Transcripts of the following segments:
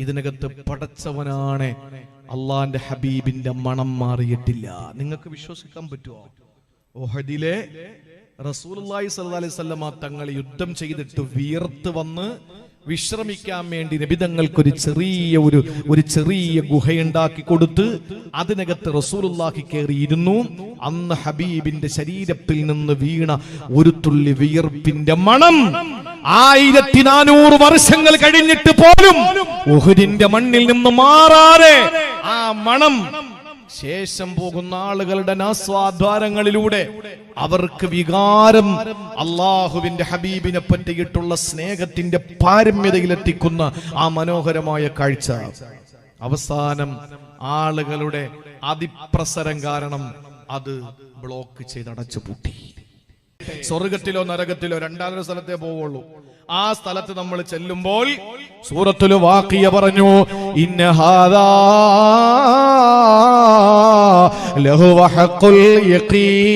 ഇതിനകത്ത് പടച്ചവനാണ്. അള്ളാന്റെ ഹബീബിന്റെ മണം മാറിയിട്ടില്ല. നിങ്ങൾക്ക് വിശ്വസിക്കാൻ പറ്റുമോ? ഉഹദിലെ റസൂലുള്ളാഹി സ്വല്ലല്ലാഹി അലൈഹി വസല്ലമ തങ്ങൾ യുദ്ധം ചെയ്തിട്ട് വിയർത്ത് വന്ന് വിശ്രമിക്കാൻ വേണ്ടി നബിതങ്ങൾക്കൊരു ചെറിയ ഗുഹയുണ്ടാക്കി കൊടുത്ത് അതിനകത്ത് റസൂലുള്ളാഹി കയറിയിരുന്നു. അന്ന് ഹബീബിന്റെ ശരീരത്തിൽ നിന്ന് വീണ ഒരു തുള്ളി വിയർപ്പിന്റെ മണം 1400 വർഷങ്ങൾ കഴിഞ്ഞിട്ട് പോലും ഉഹുദിന്റെ മണ്ണിൽ നിന്ന് മാറാതെ ആ മണം ശേഷം പോകുന്ന ആളുകളുടെ നാസ്വാദ്വാരങ്ങളിലൂടെ അവർക്ക് വികാരം അള്ളാഹുവിന്റെ ഹബീബിനെ പറ്റിയിട്ടുള്ള സ്നേഹത്തിന്റെ പാരമ്യതയിലെത്തിക്കുന്ന ആ മനോഹരമായ കാഴ്ച. അവസാനം ആളുകളുടെ അതിപ്രസരം കാരണം അത് ബ്ലോക്ക് ചെയ്ത് അടച്ചു പൂട്ടി. സ്വർഗത്തിലോ നരകത്തിലോ രണ്ടാമതൊരു സ്ഥലത്തേ പോവുള്ളൂ. ആ സ്ഥലത്ത് നമ്മൾ ചെല്ലുമ്പോൾ സൂറത്തുൽ വാഖിയ പറഞ്ഞു, ഇന്ന ഹാദാ ലഹു ഹഖുൽ യഖീൻ.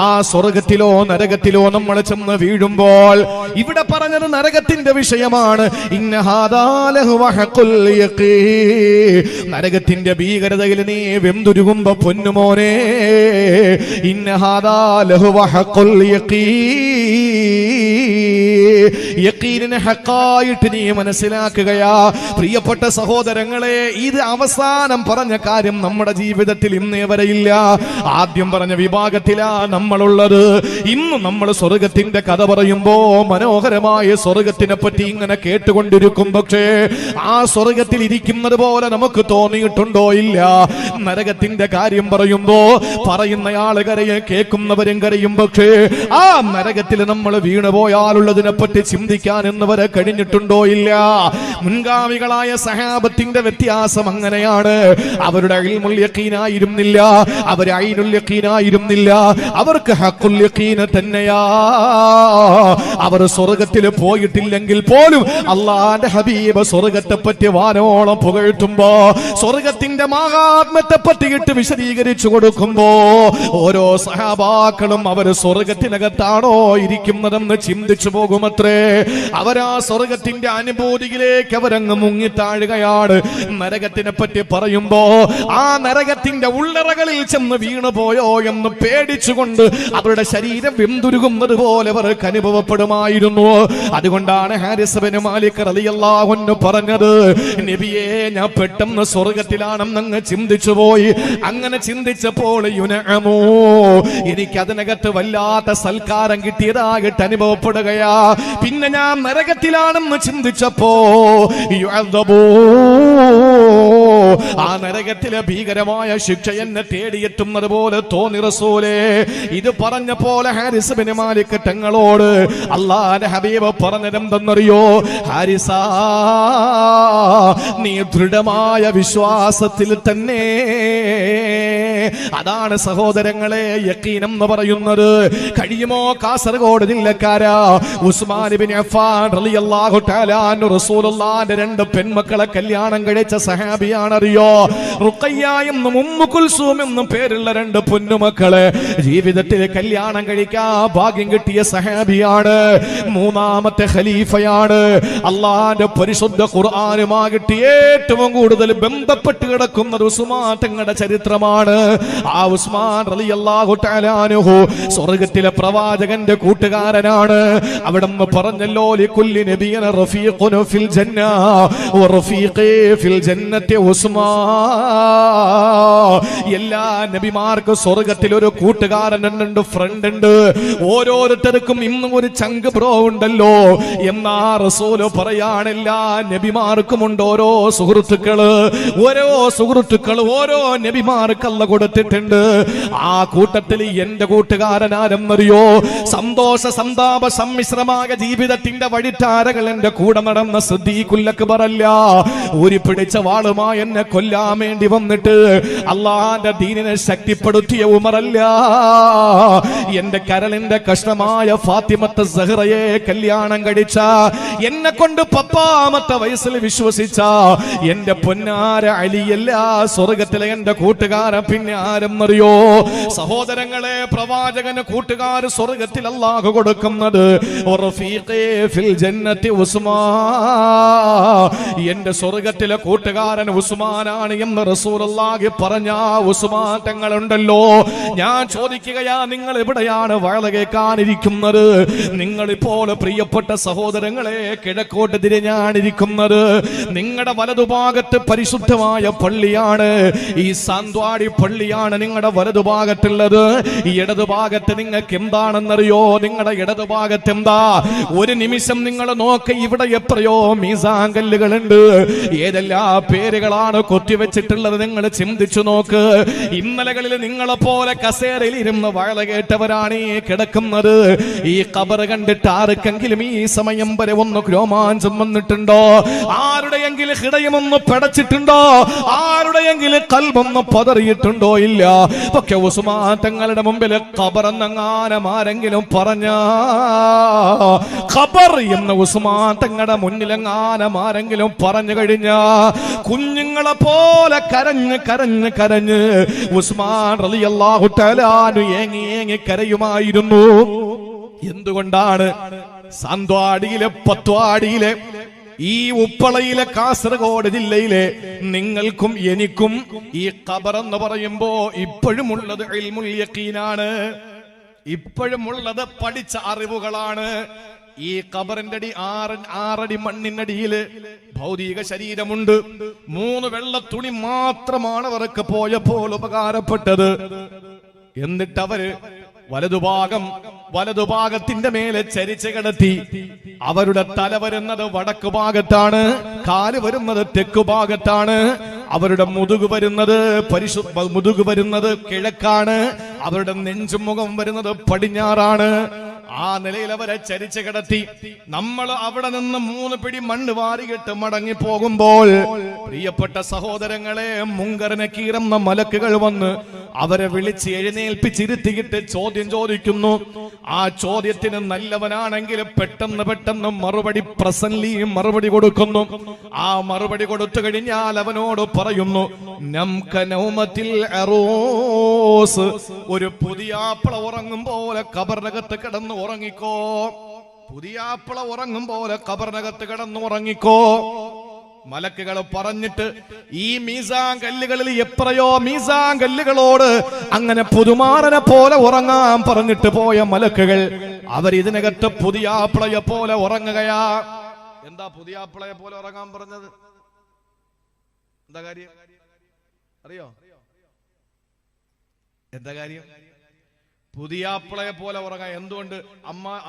ആ സ്വർഗത്തിലോ നരകത്തിലോ നമ്മൾ ചെന്ന് വീഴുമ്പോൾ, ഇവിടെ പറഞ്ഞത് നരകത്തിന്റെ വിഷയമാണ്. ഇന്ന ഹാദാ ലഹു ഹഖുൽ യഖീൻ. നരകത്തിന്റെ ഭീകരതയിൽ നീ വെന്തുരുകുമ്പോ പൊന്നുമോനെ, ഇന്ന ഹാദാ ലഹു ഹഖുൽ യഖീനിനെ ഹഖായിട്ട് നീ മനസ്സിലാക്കുകയാ. പ്രിയപ്പെട്ട സഹോദരങ്ങളെ, ഇത് അവസാനം പറഞ്ഞ കാര്യം നമ്മുടെ ജീവിതത്തിൽ ഇന്നേ വരെയില്ല. ആദ്യം പറഞ്ഞ വിഭാഗത്തിലാ നമ്മളുള്ളത്. ഇന്ന് നമ്മൾ സ്വർഗത്തിന്റെ കഥ പറയുമ്പോ മനോഹരമായ സ്വർഗത്തിനെ പറ്റി ഇങ്ങനെ കേട്ടുകൊണ്ടിരിക്കും. പക്ഷേ ആ സ്വർഗത്തിൽ ഇരിക്കുന്നത് പോലെ നമുക്ക് തോന്നിയിട്ടുണ്ടോ? ഇല്ല. നരകത്തിന്റെ കാര്യം പറയുമ്പോ പറയുന്നയാള് കരയും, കേൾക്കുന്നവരും കരയും. പക്ഷേ ആ നരകത്തിൽ നമ്മൾ വീണുപോയാലുള്ളതിനെ പറ്റി ചിന്തിക്കാൻ എന്നവരെ കഴിഞ്ഞിട്ടുണ്ടോ? ഇല്ല. മുൻഗാമികളായ സഹാബത്തിന്റെ വ്യത്യാസം അങ്ങനെയാണ്. അവരുടെ ഇൽമുൽ യഖീനായിരുന്നില്ല, അവർ ഐനുൽ യഖീനായിരുന്നില്ല, അവർക്ക് ഹഖുൽ യഖീന തന്നെയാ. അവർ സ്വർഗത്തിൽ പോയിട്ടില്ലെങ്കിൽ പോലും അള്ളാന്റെ ഹബീബ് സ്വർഗത്തെ പറ്റി വാനോളം പുകഴ്ത്തുമ്പോ, സ്വർഗത്തിന്റെ മഹാത്മ്യത്തെ പറ്റിയിട്ട് വിശദീകരിച്ചു കൊടുക്കുമ്പോ ഓരോ സഹാബാക്കളും അവർ സ്വർഗത്തിനകത്താണോ ഇരിക്കുന്നതെന്ന് ചിന്തിച്ചു പോകുമത്രേ. അവരാ സ്വർഗത്തിന്റെ അനുഭൂതിയിലേക്ക് അവരങ്ങ് മുങ്ങിത്താഴുകയാണ്. നരകത്തിനെ പറ്റി പറയുമ്പോ ആ നരകത്തിന്റെ ഉള്ളറകളിൽ ചെന്ന് വീണുപോയോ എന്ന് പേടിച്ചുകൊണ്ട് അവരുടെ ശരീരം വെന്തുരുകുന്നത് പോലെ അവർക്ക് അനുഭവപ്പെടുമായിരുന്നു. അതുകൊണ്ടാണ് ഹാരിസ് ബിൻ മാലിക് റളിയല്ലാഹു അൻഹു പറഞ്ഞത്, നബിയേ, ഞാൻ പെട്ടെന്ന് സ്വർഗത്തിലാണെന്ന് അങ്ങ് ചിന്തിച്ചു പോയി. അങ്ങനെ ചിന്തിച്ചപ്പോൾ യുനഅമു, എനിക്ക് അതിനകത്ത് വല്ലാത്ത സൽക്കാരം കിട്ടിയതായിട്ട് അനുഭവപ്പെടുകയാ. പിന്നെ ഞാൻ നരകത്തിലാണെന്ന് ചിന്തിച്ചപ്പോ യുഅദബു, ആ നരകത്തിലെ ഭീകരമായ ശിക്ഷ എന്നെ തേടിയെത്തുന്നത് പോലെ തോന്നി റസൂലേ. ഇത് പറഞ്ഞ പോലെ ഹാരിസ് ബിൻ മാലിക് തങ്ങളോട് അല്ലാഹുവിന്റെ ഹബീബ് പറഞ്ഞതെന്തെന്നറിയോ? ഹാരിസാ, നീ ദൃഢമായ വിശ്വാസത്തിൽ തന്നെ. അതാണ് സഹോദരങ്ങളെ യഖീൻ എന്ന് പറയുന്നത്. കഴിയുമോ കാസർഗോഡ് ജില്ലക്കാരാ ഉസ്മാൻ ഇബ്നു അഫ്ഫാൻ റളിയല്ലാഹു തആല അൻഹു റസൂലുള്ളാഹിന്റെ 2 പെൺമക്കളെ കല്യാണം കഴിച്ച സഹാബിയാണ്. അറിയോ? റുഖയ്യ എന്നും ഉമ്മു കുൽസൂം എന്നും പേരുള്ള 2 പൊന്നുമക്കളെ ജീവിതത്തിൽ കല്യാണം കഴിക്കാൻ ഭാഗ്യം കിട്ടിയ സഹാബിയാണ്. 3ാമത്തെ ഖലീഫയാണ്. അല്ലാഹുവിന്റെ പരിശുദ്ധ ഖുർആനുമായിട്ട് ഏറ്റവും കൂടുതൽ ബന്ധപ്പെട്ട് കിടക്കുന്നത് ഉസ്മാൻ തങ്ങളുടെ ചരിത്രമാണ്. ആ ഉസ്മാൻ റളിയല്ലാഹു തആല അൻഹു സ്വർഗ്ഗത്തിലെ പ്രവാചകന്റെ കൂട്ടുകാരനാണ്. അവിടെ പറഞ്ഞല്ലോ, ലികുല്ലി നബിയ്യിൻ റഫീഖുൻ ഫിൽ ജന്ന വറഫീഖി ഫിൽ ജന്നത്തി ഉസ്മാൻ. എല്ലാ നബിമാർക്കും സ്വർഗ്ഗത്തിൽ ഒരു കൂട്ടുകാരനുണ്ട്, ഫ്രണ്ട് ഉണ്ട്. ഓരോരുത്തർക്കും ഇന്നും ഒരു ചങ്ക് ബ്രോ ഉണ്ടല്ലോ. എന്നാ റസൂല് പറയാണ്, എല്ലാ നബിമാർക്കുമുണ്ട് ഓരോ സുഹൃത്തുക്കള്. ഓരോ നബിമാർക്ക് അല്ലാഹു കൊടുത്തിട്ടുണ്ട്. ആ കൂട്ടത്തിൽ എന്റെ കൂട്ടുകാരനാരെന്നറിയോ? സന്തോഷ സന്താപ സമ്മിശ്രമായ ജീവിതത്തിന്റെ വഴിത്താരകൾ എന്റെ കൂടെ നടന്ന സിദ്ദീഖുൽ അക്ബർ അല്ല. ഊരി പിടിച്ച വാളുമായി എന്നെ കൊല്ലാൻ വേണ്ടി വന്നിട്ട് അള്ളാന്റെ ദീനിനെ ശക്തിപ്പെടുത്തിയ ഉമറല്ല, എന്റെ കരളിന്റെ കഷ്ണമായ ഫാത്തിമത്ത് സഹറയെ കല്യാണം കഴിച്ച, എന്നെ കൊണ്ട് 10ാമത്തെ വയസ്സിൽ വിശ്വസിച്ച എന്റെ പൊന്നാര അലിയല്ല സ്വർഗത്തിലെ എന്റെ കൂട്ടുകാരൻ. പിന്നെ ആരെന്നറിയോ സഹോദരങ്ങളെ? പ്രവാചകന് കൂട്ടുകാർ സ്വർഗത്തിൽ അല്ലാഹു കൊടുക്കുന്നത് എന്റെ സ്വർഗത്തിലെ കൂട്ടുകാരൻ ഉസ്മാനാണ് എന്ന് റസൂലുള്ളാഹി പറഞ്ഞ ഉസ്മാൻ തങ്ങളുണ്ടല്ലോ. ഞാൻ ചോദിക്കുകയാ, നിങ്ങൾ എവിടെയാണ് വാഴ കേൾക്കാനിരിക്കുന്നത്? നിങ്ങളിപ്പോൾ പ്രിയപ്പെട്ട സഹോദരങ്ങളെ കിഴക്കോട്ട് തിരിഞ്ഞാണിരിക്കുന്നത്. നിങ്ങളുടെ വലതുഭാഗത്ത് പരിശുദ്ധമായ പള്ളിയാണ്, ഈ സാന്ത്വാടി പള്ളിയാണ് നിങ്ങളുടെ വലതുഭാഗത്തുള്ളത്. ഈ ഇടതുഭാഗത്ത് നിങ്ങൾക്ക് എന്താണെന്നറിയോ? നിങ്ങളുടെ ഇടതുഭാഗത്ത് എന്താ? ഒരു നിമിഷം നിങ്ങൾ നോക്ക്, ഇവിടെ എത്രയോ മീസാൻ കല്ലുകളുണ്ട്. ഏതെല്ലാം പേരുകളാണ് കൊത്തിവെച്ചിട്ടുള്ളത് നിങ്ങൾ ചിന്തിച്ചു നോക്ക്. ഇന്നലകളിൽ നിങ്ങളെ പോലെ കസേരയിൽ ഇരുന്ന് വാഴ കേട്ടവരാണ് ഈ കിടക്കുന്നത്. ഈ ഖബർ കണ്ടിട്ട് ആർക്കെങ്കിലും ഈ സമയം വരെ ഒന്ന് രോമാഞ്ചം വന്നിട്ടുണ്ടോ? ആരുടെയെങ്കിലും ഹൃദയമൊന്ന് പിടച്ചിട്ടുണ്ടോ? ആരുടെയെങ്കിലും കൽബൊന്ന് പതറിയിട്ടുണ്ടോ? ഇല്ല. പക്ഷെ ഉസ്മാൻ തങ്ങളുടെ മുമ്പിൽ ഖബർ എന്നങ്ങാനും ആരെങ്കിലും പറഞ്ഞ, ഖബർ എന്ന ഉസ്മാൻ തങ്ങളുടെ മുന്നിലെങ്ങാനും ആരെങ്കിലും പറഞ്ഞു കഴിഞ്ഞ, കുഞ്ഞുങ്ങളെ പോലെ കരഞ്ഞ് കരഞ്ഞ് കരഞ്ഞ് ഉസ്മാൻ റളിയല്ലാഹു തആല ഏങ്ങി ഏങ്ങി കരയുമായിരുന്നു. എന്തുകൊണ്ടാണ്? സാന്ത്വാടിയിലെ പത്വാടിയിലെ ഈ ഉപ്പളയിലെ കാസർഗോഡ് ജില്ലയിലെ നിങ്ങൾക്കും എനിക്കും ഈ ഖബർ എന്ന് പറയുമ്പോ ഇപ്പോഴും ഉള്ളത് ഇൽമുൽ യഖീനാണ്, ഇപ്പോഴും ഉള്ളത് പഠിച്ച അറിവുകളാണ്. ഈ ഖബറിന്റെ അടി 6 അടി മണ്ണിനടിയില് ഭൗതിക ശരീരമുണ്ട്. 3 വെള്ള തുണി മാത്രമാണ് അവർക്ക് പോയപ്പോൾ ഉപകാരപ്പെട്ടത്. എന്നിട്ട് അവര് വലതുഭാഗത്തിന്റെ മേലെ ചരിച്ച് കിടത്തി. അവരുടെ തല വരുന്നത് വടക്കു ഭാഗത്താണ്, കാല് വരുന്നത് തെക്കു ഭാഗത്താണ്, അവരുടെ മുതുക് വരുന്നത് കിഴക്കാണ്, അവരുടെ നെഞ്ചുമുഖം വരുന്നത് പടിഞ്ഞാറാണ്. ആ നിലയിൽ അവരെ ചരിച്ച് കിടത്തി. നമ്മൾ അവിടെ നിന്ന് 3 പിടി മണ്ണ് വാരിയിട്ട് മടങ്ങി പോകുമ്പോൾ പ്രിയപ്പെട്ട സഹോദരങ്ങളെ, മുങ്കർ നക്കീർ എന്ന മലക്കുകൾ വന്ന് അവരെ വിളിച്ച് എഴുന്നേൽപ്പിച്ചിരുത്തിയിട്ട് ചോദ്യം ചോദിക്കുന്നു. ആ ചോദ്യത്തിന് നല്ലവനാണെങ്കിൽ പെട്ടെന്ന് മറുപടി കൊടുക്കുന്നു. ആ മറുപടി കൊടുത്തു കഴിഞ്ഞാൽ അവനോട് പറയുന്നു, ഒരു പുതിയാപ്പിള ഉറങ്ങും പോലെ ഖബറിനകത്ത് കിടന്ന് ഉറങ്ങിക്കോ. പുതിയാപ്പിള ഉറങ്ങും പോലെ ഖബറിനകത്ത് കിടന്ന് ഉറങ്ങിക്കോ. മലക്കുകൾ പറഞ്ഞിട്ട് ഈ മീസാൻ കല്ലുകളിൽ എത്രയോ മീസാൻ കല്ലുകളോട് അങ്ങനെ പുതുമാരനെ പോലെ ഉറങ്ങാൻ പറഞ്ഞിട്ട് പോയ മലക്കുകൾ അവരിതിനകത്ത് പുതിയാപ്പിളയെ പോലെ ഉറങ്ങുകയാ. എന്താ പുതിയാപ്പിളയെ പോലെ ഉറങ്ങാൻ പറഞ്ഞത്? എന്താ കാര്യം അറിയോ? എന്താ കാര്യം? പുതിയാപ്പിളയെ പോലെ ഉറങ്ങാൻ. എന്തുകൊണ്ട്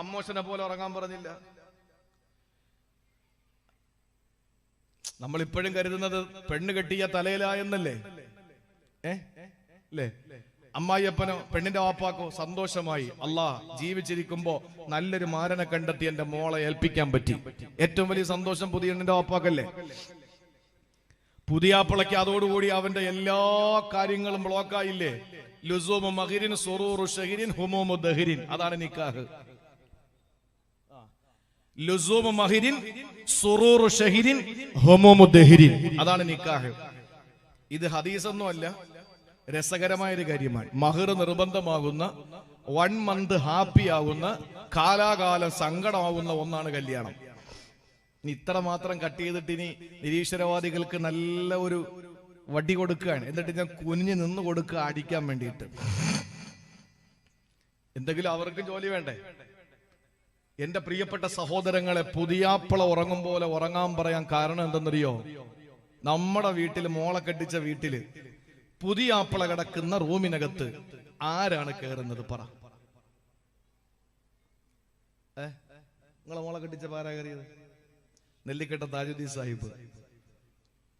അമ്മോശനെ പോലെ ഉറങ്ങാൻ പറഞ്ഞില്ല? നമ്മൾ ഇപ്പോഴും കരുതുന്നത് പെണ്ണ് കെട്ടിയ തലയിലായെന്നല്ലേ? അല്ലേ? അമ്മായിയപ്പനോ പെണ്ണിന്റെ വാപ്പാക്കോ സന്തോഷമായി, അല്ലാ ജീവിച്ചിരിക്കുമ്പോ നല്ലൊരു മാരനെ കണ്ടെത്തി എന്റെ മോളെ ഏൽപ്പിക്കാൻ പറ്റി. ഏറ്റവും വലിയ സന്തോഷം പുതിയ പെണ്ണിന്റെ വാപ്പാക്കല്ലേ? പുതിയാപ്പിളയ്ക്ക് അതോടുകൂടി അവന്റെ എല്ലാ കാര്യങ്ങളും ബ്ലോക്കായില്ലേ? ലുസൂമു മഗ്രിൻ സുറൂറു ഷഹ്രിൻ ഹുമൂമു ദഹ്രിൻ. അതാണ് നിക്കാഹ്. ലുസൂമു മഗ്രിൻ സുറൂറു ഷഹ്രിൻ ഹുമൂമു ദഹ്രിൻ. അതാണ് നിക്കാഹ്. ഇത് ഹദീസൊന്നും അല്ല, രസകരമായൊരു കാര്യമാണ്. മഹർ നിർബന്ധമാകുന്ന, 1 മന്ത് ഹാപ്പി ആകുന്ന, കാലാകാലം സങ്കടമാകുന്ന ഒന്നാണ് കല്യാണം. ഇനി ഇത്ര മാത്രം കട്ട് ചെയ്തിട്ട് ഇനി നിരീശ്വരവാദികൾക്ക് നല്ല ഒരു വടി കൊടുക്കുകയാണ്. എന്നിട്ട് ഞാൻ കുനിഞ്ഞു നിന്ന് കൊടുക്കുക അടിക്കാൻ വേണ്ടിയിട്ട്. എന്തെങ്കിലും അവർക്ക് ജോലി വേണ്ടേ? എന്റെ പ്രിയപ്പെട്ട സഹോദരങ്ങളെ, പുതിയാപ്പിള ഉറങ്ങും പോലെ ഉറങ്ങാൻ പറയാൻ കാരണം എന്തെന്നറിയോ? നമ്മുടെ വീട്ടിൽ, മോളെ കെട്ടിച്ച വീട്ടില് പുതിയാപ്പിള കിടക്കുന്ന റൂമിനകത്ത് ആരാണ് കയറുന്നത്? പറ. നിങ്ങളെ മോളെ കെട്ടിച്ച പാരാ കയറിയത്? നെല്ലിക്കട്ട താജുദ്ദീൻ സാഹിബ്.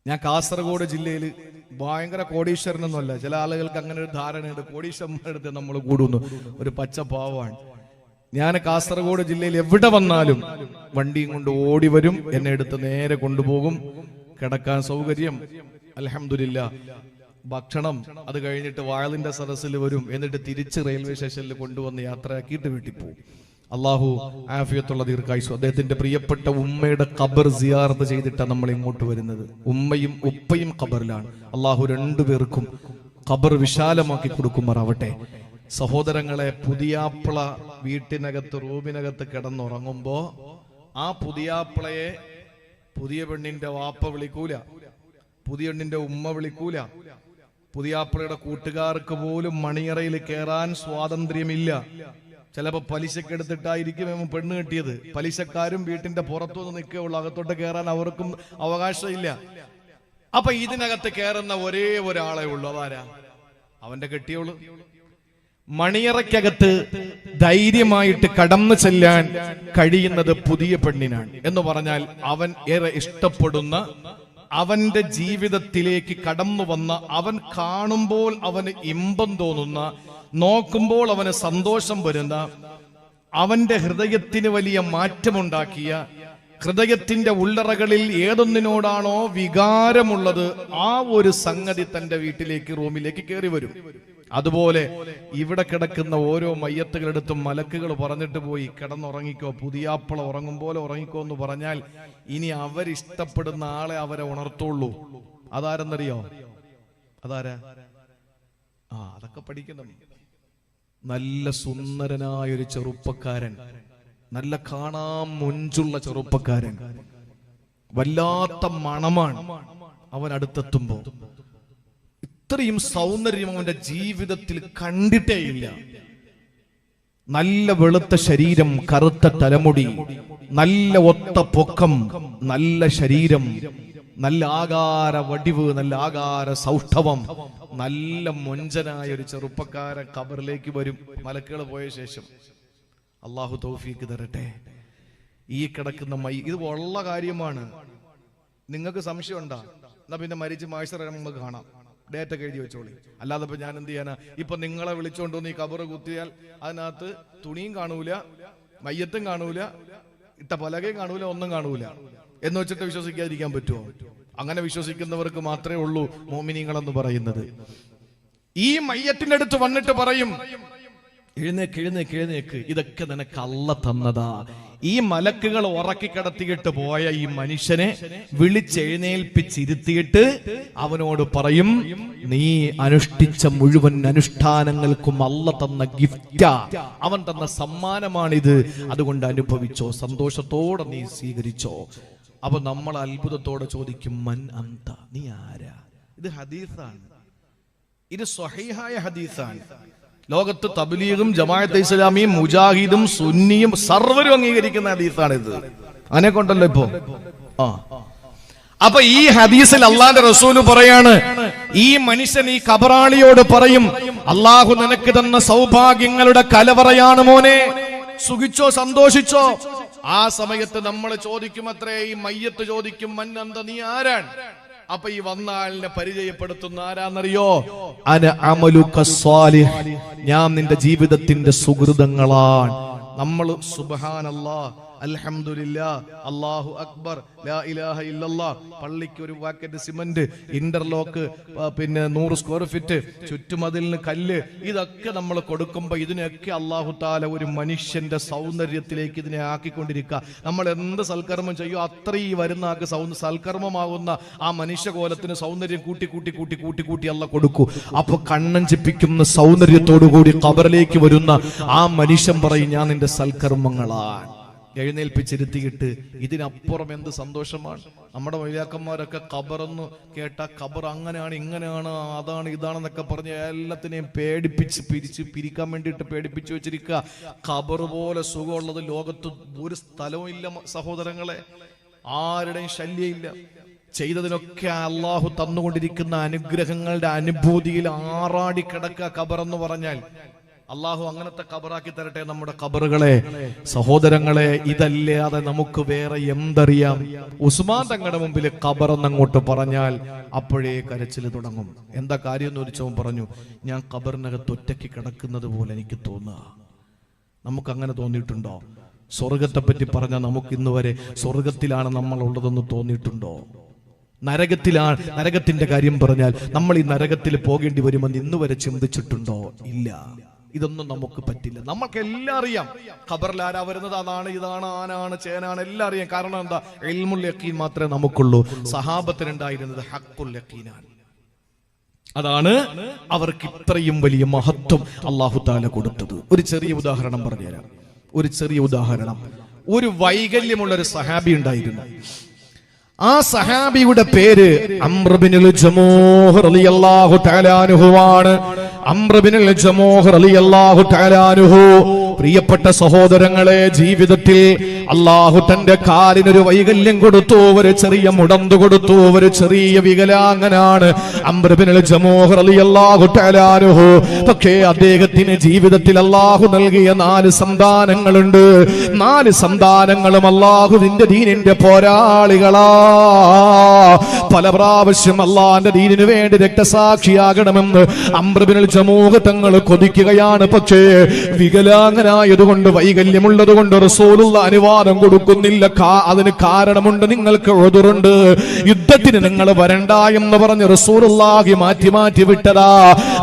ഞാൻ കാസർഗോഡ് ജില്ലയിൽ ഭയങ്കര കോടീശ്വരനൊന്നുമല്ല. ചില ആളുകൾക്ക് അങ്ങനെ ഒരു ധാരണയുണ്ട്, കോടീശ്വരന്മാരുടെ നമ്മൾ കൂടുന്നു. ഒരു പച്ച പാവാണ് ഞാൻ. കാസർഗോഡ് ജില്ലയിൽ എവിടെ വന്നാലും വണ്ടിയും കൊണ്ട് ഓടി വരും, എന്നെ എടുത്ത് നേരെ കൊണ്ടുപോകും. കിടക്കാൻ സൗകര്യം അൽഹംദുലില്ലാ. ഭക്ഷണം അത് കഴിഞ്ഞിട്ട് വാഴലിന്റെ സദസ്സിൽ വരും, എന്നിട്ട് തിരിച്ച് റെയിൽവേ സ്റ്റേഷനിൽ കൊണ്ടുവന്ന് യാത്രയാക്കിയിട്ട് വീട്ടിൽ പോകും. അള്ളാഹു ആഫിയത്തുള്ള ദീർഘായുസ്. അദ്ദേഹത്തിന്റെ പ്രിയപ്പെട്ട ഉമ്മയുടെ ഖബർ സിയാറത്ത് ചെയ്തിട്ടാണ് നമ്മൾ ഇങ്ങോട്ട് വരുന്നത്. ഉമ്മയും ഉപ്പയും ഖബറിലാണ്. അള്ളാഹു രണ്ടുപേർക്കും ഖബർ വിശാലമാക്കി കൊടുക്കുമാറാവട്ടെ. സഹോദരങ്ങളെ, പുതിയാപ്പിള വീട്ടിനകത്ത് റൂമിനകത്ത് കിടന്നുറങ്ങുമ്പോ ആ പുതിയാപ്പിളയെ പുതിയ പെണ്ണിന്റെ വാപ്പ വിളിക്കൂല, പുതിയ പെണ്ണിന്റെ ഉമ്മ വിളിക്കൂല. പുതിയാപ്പിളയുടെ കൂട്ടുകാർക്ക് പോലും മണിയറയിൽ കയറാൻ സ്വാതന്ത്ര്യമില്ല. ചിലപ്പോ പലിശക്കെടുത്തിട്ടായിരിക്കും പെണ്ണ് കിട്ടിയത്. പലിശക്കാരും വീട്ടിന്റെ പുറത്തുനിന്ന് നിൽക്കുകയുള്ളൂ, അകത്തോട്ട് കയറാൻ അവർക്കും അവകാശമില്ല. അപ്പൊ ഇതിനകത്ത് കയറുന്ന ഒരേ ഒരാളെ ഉള്ളൂ, അതാരാ? അവന്റെ കെട്ടിയോള്. മണിയറയ്ക്കകത്ത് ധൈര്യമായിട്ട് കടന്നു ചെല്ലാൻ കഴിയുന്നത് പുതിയ പെണ്ണിനാണ്. എന്ന് പറഞ്ഞാൽ അവൻ ഏറെ ഇഷ്ടപ്പെടുന്ന, അവന്റെ ജീവിതത്തിലേക്ക് കടന്നു വന്ന, അവൻ കാണുമ്പോൾ അവന് ഇമ്പം തോന്നുന്ന, നോക്കുമ്പോൾ അവന് സന്തോഷം വരുന്ന, അവന്റെ ഹൃദയത്തിന് വലിയ മാറ്റമുണ്ടാക്കിയ, ഹൃദയത്തിന്റെ ഉള്ളറകളിൽ ഏതൊന്നിനോടാണോ വികാരമുള്ളത് ആ ഒരു സംഗതി തന്റെ വീട്ടിലേക്ക്, റൂമിലേക്ക് കയറി വരും. അതുപോലെ ഇവിടെ കിടക്കുന്ന ഓരോ മയ്യത്തുകളെടുത്തും മലക്കുകൾ പറഞ്ഞിട്ട് പോയി, കിടന്നുറങ്ങിക്കോ, പുതിയാപ്പിള ഉറങ്ങും പോലെ ഉറങ്ങിക്കോ എന്ന് പറഞ്ഞാൽ ഇനി അവരിഷ്ടപ്പെടുന്ന ആളെ അവരെ ഉണർത്തുള്ളൂ. അതാരെന്നറിയോ? അതാരാ? അതൊക്കെ പഠിക്കണം. നല്ല സുന്ദരനായൊരു ചെറുപ്പക്കാരൻ, നല്ല കാണാൻ മൊഞ്ചുള്ള ചെറുപ്പക്കാരൻ, വല്ലാത്ത മണമാണ്. അവൻ അടുത്തെത്തുമ്പോ ഇത്രയും സൗന്ദര്യം അവന്റെ ജീവിതത്തിൽ കണ്ടിട്ടേയില്ല. നല്ല വെളുത്ത ശരീരം, കറുത്ത തലമുടി, നല്ല ഒത്ത പൊക്കം, നല്ല ശരീരം, നല്ല ആകാര വടിവ്, നല്ല ആകാര സൗഷ്ഠവം, നല്ല മൊഞ്ചനായ ഒരു ചെറുപ്പക്കാരൻ ഖബറിലേക്ക് വരും മലക്കുകൾ പോയ ശേഷം. അള്ളാഹു തൗഫീക്ക് തരട്ടെ. ഈ കിടക്കുന്ന ഇത് ഉള്ള കാര്യമാണ്. നിങ്ങൾക്ക് സംശയം ഉണ്ടാ? എന്നാ പിന്നെ മരിച്ച് മാഴ്സറ നമുക്ക് കാണാം, ഡേറ്റ എഴുതി വെച്ചോളി. അല്ലാതെ ഇപ്പൊ ഞാൻ എന്ത് ചെയ്യാനാ? ഇപ്പൊ നിങ്ങളെ വിളിച്ചോണ്ട് ഈ ഖബറ് കുത്തിയാൽ അതിനകത്ത് തുണിയും കാണൂല, മയ്യത്തും കാണൂല, ഇട്ട പലകയും കാണൂല, ഒന്നും കാണൂല എന്ന് വെച്ചിട്ട് വിശ്വസിക്കാതിരിക്കാൻ പറ്റുമോ? അങ്ങനെ വിശ്വസിക്കുന്നവർക്ക് മാത്രമേ ഉള്ളൂ മോമിനീങ്ങൾ എന്ന് പറയുന്നത്. ഈ മയ്യത്തിന്റെ അടുത്ത് വന്നിട്ട് പറയും, എഴുന്നേക്ക് എഴുന്നേക്ക് എഴുന്നേക്ക്, ഇതൊക്കെ നിനക്ക് അല്ല തന്നതാ. ഈ മലക്കുകൾ ഉറക്കി കിടത്തിയിട്ട് പോയ ഈ മനുഷ്യനെ വിളിച്ചെഴുന്നേൽപ്പിച്ചിരുത്തിയിട്ട് അവനോട് പറയും, നീ അനുഷ്ഠിച്ച മുഴുവൻ അനുഷ്ഠാനങ്ങൾക്കും അല്ല തന്ന ഗിഫ്റ്റാ, അവൻ തന്ന സമ്മാനമാണിത്, അതുകൊണ്ട് അനുഭവിച്ചോ, സന്തോഷത്തോടെ നീ സ്വീകരിച്ചോ. അപ്പൊ നമ്മൾ അത്ഭുതത്തോടെ ചോദിക്കും, മൻ അന്ത, നീ ആരാ? ഇത് ഹദീസാണ്, ഇത് സ്വഹീഹായ ഹദീസാണ്. ലോകത്ത് തബ്ലീഗും ജമാഅത്തെ ഇസ്ലാമിയും മുജാഹിദും സുന്നിയും സർവരും അംഗീകരിക്കുന്ന ഹദീസാണിത്. അതിനെ കൊണ്ടല്ലോ ഇപ്പോ. അപ്പൊ ഈ ഹദീസിൽ അള്ളാന്റെ റസൂല് പറയാണ്, ഈ മനുഷ്യൻ ഈ ഖബറാളിയോട് പറയും, അള്ളാഹു നിനക്ക് തന്ന സൗഭാഗ്യങ്ങളുടെ കലവറയാണ് മോനെ, സുഖിച്ചോ, സന്തോഷിച്ചോ. ആ സമയത്ത് നമ്മൾ ചോദിക്കും, അത്രേ, ഈ മയ്യത്ത് ചോദിക്കും, മന്നന്ത, നീ ആരാണ്? അപ്പൊ ഈ വന്ന ആളിനെ പരിചയപ്പെടുത്തുന്ന ആരാന്നറിയോ? അന അമലുക സ്വാലിഹ്, ഞാൻ നിന്റെ ജീവിതത്തിന്റെ സുഹൃതങ്ങളാണ്. നമ്മൾ സുബ്ഹാനല്ലാഹ്, അൽഹംദുലില്ലാഹ്, അല്ലാഹു അക്ബർ, ലാ ഇലാഹ ഇല്ലല്ലാഹ്, പള്ളിക്ക് ഒരു പാക്കറ്റ് സിമന്റ്, ഇന്റർലോക്ക്, പിന്നെ 100 സ്ക്വയർ ഫീറ്റ് ചുറ്റുമതിലിന് കല്ല്, ഇതൊക്കെ നമ്മൾ കൊടുക്കുമ്പോ ഇതിനൊക്കെ അല്ലാഹു തആല ഒരു മനുഷ്യന്റെ സൗന്ദര്യത്തിലേക്ക് ഇതിനെ ആക്കിക്കൊണ്ടിരിക്കുക. നമ്മൾ എന്ത് സൽക്കർമ്മം ചെയ്യോ അത്രയും ഈ വരുന്ന ആൾക്ക് സൽക്കർമ്മമാകുന്ന ആ മനുഷ്യകോലത്തിന് സൗന്ദര്യം കൂട്ടി കൂട്ടി കൂട്ടി കൂട്ടി കൂട്ടി അല്ല കൊടുക്കൂ. അപ്പൊ കണ്ണഞ്ചിപ്പിക്കുന്ന സൗന്ദര്യത്തോടു കൂടി ഖബറിലേക്ക് വരുന്ന ആ മനുഷ്യൻ പറയും, ഞാൻ നിന്റെ സൽക്കർമ്മങ്ങളാണ്. എഴുന്നേൽപ്പിച്ചിരുത്തിയിട്ട് ഇതിനപ്പുറം എന്ത് സന്തോഷമാണ്. നമ്മുടെ മൗലിയാക്കന്മാരൊക്കെ ഖബറെന്ന് കേട്ട ഖബർ അങ്ങനെയാണ്, ഇങ്ങനെയാണ്, അതാണ്, ഇതാണെന്നൊക്കെ പറഞ്ഞ് എല്ലാത്തിനെയും പിരിക്കാൻ വേണ്ടിയിട്ട് പേടിപ്പിച്ചു വെച്ചിരിക്കുക. ഖബർ പോലെ സുഖമുള്ളത് ലോകത്ത് ഒരു സ്ഥലവും ഇല്ല സഹോദരങ്ങളെ, ആരുടെയും ശല്യമില്ല. ചെയ്തതിനൊക്കെ അള്ളാഹു തന്നുകൊണ്ടിരിക്കുന്ന അനുഗ്രഹങ്ങളുടെ അനുഭൂതിയിൽ ആറാടി കിടക്കുക ഖബർ എന്ന് പറഞ്ഞാൽ. അള്ളാഹു അങ്ങനത്തെ ഖബറാക്കി തരട്ടെ നമ്മുടെ ഖബറുകളെ. സഹോദരങ്ങളെ, ഇതല്ലാതെ നമുക്ക് വേറെ എന്തറിയാം? ഉസ്മാൻ തങ്ങളുടെ മുമ്പിൽ ഖബറെന്നങ്ങോട്ട് പറഞ്ഞാൽ അപ്പോഴേ കരച്ചിൽ തുടങ്ങും. എന്താ കാര്യം എന്ന് ചോദിച്ചവൻ പറഞ്ഞു, ഞാൻ ഖബറിനകത്ത് ഒറ്റയ്ക്ക് കിടക്കുന്നത് പോലെ എനിക്ക് തോന്നുക. നമുക്ക് അങ്ങനെ തോന്നിയിട്ടുണ്ടോ? സ്വർഗത്തെ പറ്റി പറഞ്ഞാൽ നമുക്ക് ഇന്ന് വരെ സ്വർഗത്തിലാണ് നമ്മൾ ഉള്ളതെന്ന് തോന്നിയിട്ടുണ്ടോ? നരകത്തിലാണ്. നരകത്തിന്റെ കാര്യം പറഞ്ഞാൽ നമ്മൾ ഈ നരകത്തിൽ പോകേണ്ടി വരുമെന്ന് ഇന്ന് വരെ ചിന്തിച്ചിട്ടുണ്ടോ? ഇല്ല. ഇതൊന്നും നമുക്ക് പറ്റില്ല. നമുക്ക് എല്ലാം അറിയാം. ഖബറിൽ ആരാ വരുന്നത്, അതാണ്, ഇതാണ്, ആനാണ്, ചേനാണ്, എല്ലാം അറിയാം. കാരണം എന്താ? ഇൽമുൽ യഖീൻ മാത്രമേ നമുക്കുള്ളൂ. സഹാബത്തിനുണ്ടായിരുന്നത് ഹഖ്ഖുൽ യഖീനാണ്. അതാണ് അവർക്ക് ഇത്രയും വലിയ മഹത്വം അല്ലാഹു തആല കൊടുത്തത്. ഒരു ചെറിയ ഉദാഹരണം പറഞ്ഞുതരാം. ഒരു വൈകല്യമുള്ള ഒരു സഹാബി ഉണ്ടായിരുന്നു. ആ സഹാബിയുടെ പേര് അംർ ബിനുൽ ജമൂഹ് റളിയല്ലാഹു തആല അൻഹു ആണ്. അംർ ബിനുൽ ജമൂഹ് റളിയല്ലാഹു തആല അൻഹു. പ്രിയപ്പെട്ട സഹോദരങ്ങളെ, ജീവിതത്തിൽ അല്ലാഹു തന്റെ കാലിനൊരു വൈകല്യം കൊടുത്തു, ഒരു ചെറിയ മുടന്ത് കൊടുത്തു, ഒരു ചെറിയ വികലാംഗനാണ് അംർ ബിനുൽ ജമൂഹ് റളിയല്ലാഹു തആല അൻഹു. പക്ഷേ അദ്ദേഹത്തിന് ജീവിതത്തിൽ അല്ലാഹു നൽകിയ 4 സന്താനങ്ങളുണ്ട്. 4 സന്താനങ്ങളും അല്ലാഹുവിന്റെ ദീനിന്റെ പോരാളികളാ. പല പ്രാവശ്യം അല്ലാഹുവിന്റെ ദീനിനു വേണ്ടി രക്തസാക്ഷിയാകണമെന്ന് അംർ ബിനുൽ ജമൂഹ് തങ്ങൾ കൊതിക്കുകയാണ്. പക്ഷേ വികലാംഗനായതുകൊണ്ട്, വൈകല്യമുള്ളത് കൊണ്ട് റസൂലുള്ള അനുവാദം കൊടുക്കുന്നില്ല. അതിന് കാരണമുണ്ട്, നിങ്ങൾക്ക് ഉദുറുണ്ട്, യുദ്ധത്തിന് നിങ്ങൾ വരണ്ട എന്ന് പറഞ്ഞ് റസൂലുള്ളാഹി മാറ്റി വിട്ടതാ.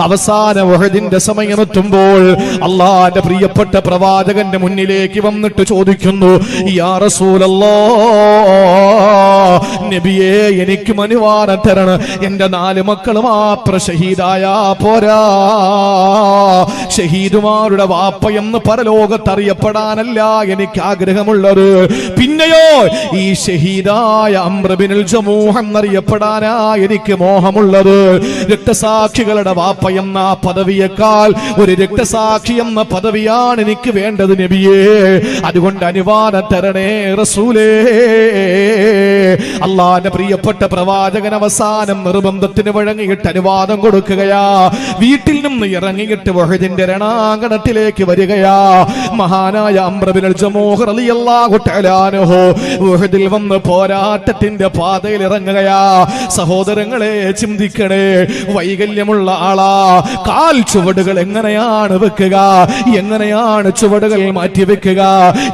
അവസാന ഉഹദിന്റെ സമയമെത്തുമ്പോൾ അല്ലാഹുവിന്റെ പ്രിയപ്പെട്ട പ്രവാചകന്റെ മുന്നിലേക്ക് വന്നിട്ട് ചോദിക്കുന്നു, യാ റസൂലല്ലാഹ്, നബിയേ, എനിക്കും അനുവാദം തരണം. എന്റെ 4 മക്കൾ മാത്രം ഷഹീദായാ പോരാ. ഷഹീദുമാരുടെ വാപ്പ എന്ന് പരലോകത്ത് അറിയപ്പെടാനല്ല എനിക്ക് ആഗ്രഹമുള്ളത്, പിന്നെയോ ഈ ഷഹീദായ അംർ ബിനുൽ ജമൂഹ് എന്നറിയപ്പെടാനാ എനിക്ക് മോഹമുള്ളത്. രക്തസാക്ഷികളുടെ വാപ്പ എന്ന പദവിയേക്കാൾ ഒരു രക്തസാക്ഷി എന്ന പദവിയാണ് എനിക്ക് വേണ്ടത് നബിയേ. അതുകൊണ്ട് അനുവാദം തരണേ റസൂലേ. അല്ലാഹുവിന്റെ പ്രിയപ്പെട്ട പ്രവാചകൻ അവസാനം നിർബന്ധത്തിന് വഴങ്ങിയിട്ട് അനുവാദം കൊടുക്കുകയാ. വീട്ടിൽ നിന്ന് ഇറങ്ങിയിട്ട് ഉഹദിന്റെ രണാങ്കണത്തിലേക്ക് വരികയാ. മഹാനായ അംർ ബിനുൽ ജമൂഹ് റളിയല്ലാഹു തആല അൻഹു ഉഹദിൽ വന്ന് പോരാട്ടത്തിന്റെ പാതയിൽ ഇറങ്ങുകയാ. സഹോദരങ്ങളെ, ചിന്തിക്കണേ, വൈകല്യമുള്ള ആളാ. കാൽ ചുവടുകൾ എങ്ങനെയാണ് വെക്കുക, എങ്ങനെയാണ് ചുവടുകൾ മാറ്റി വെക്കുക,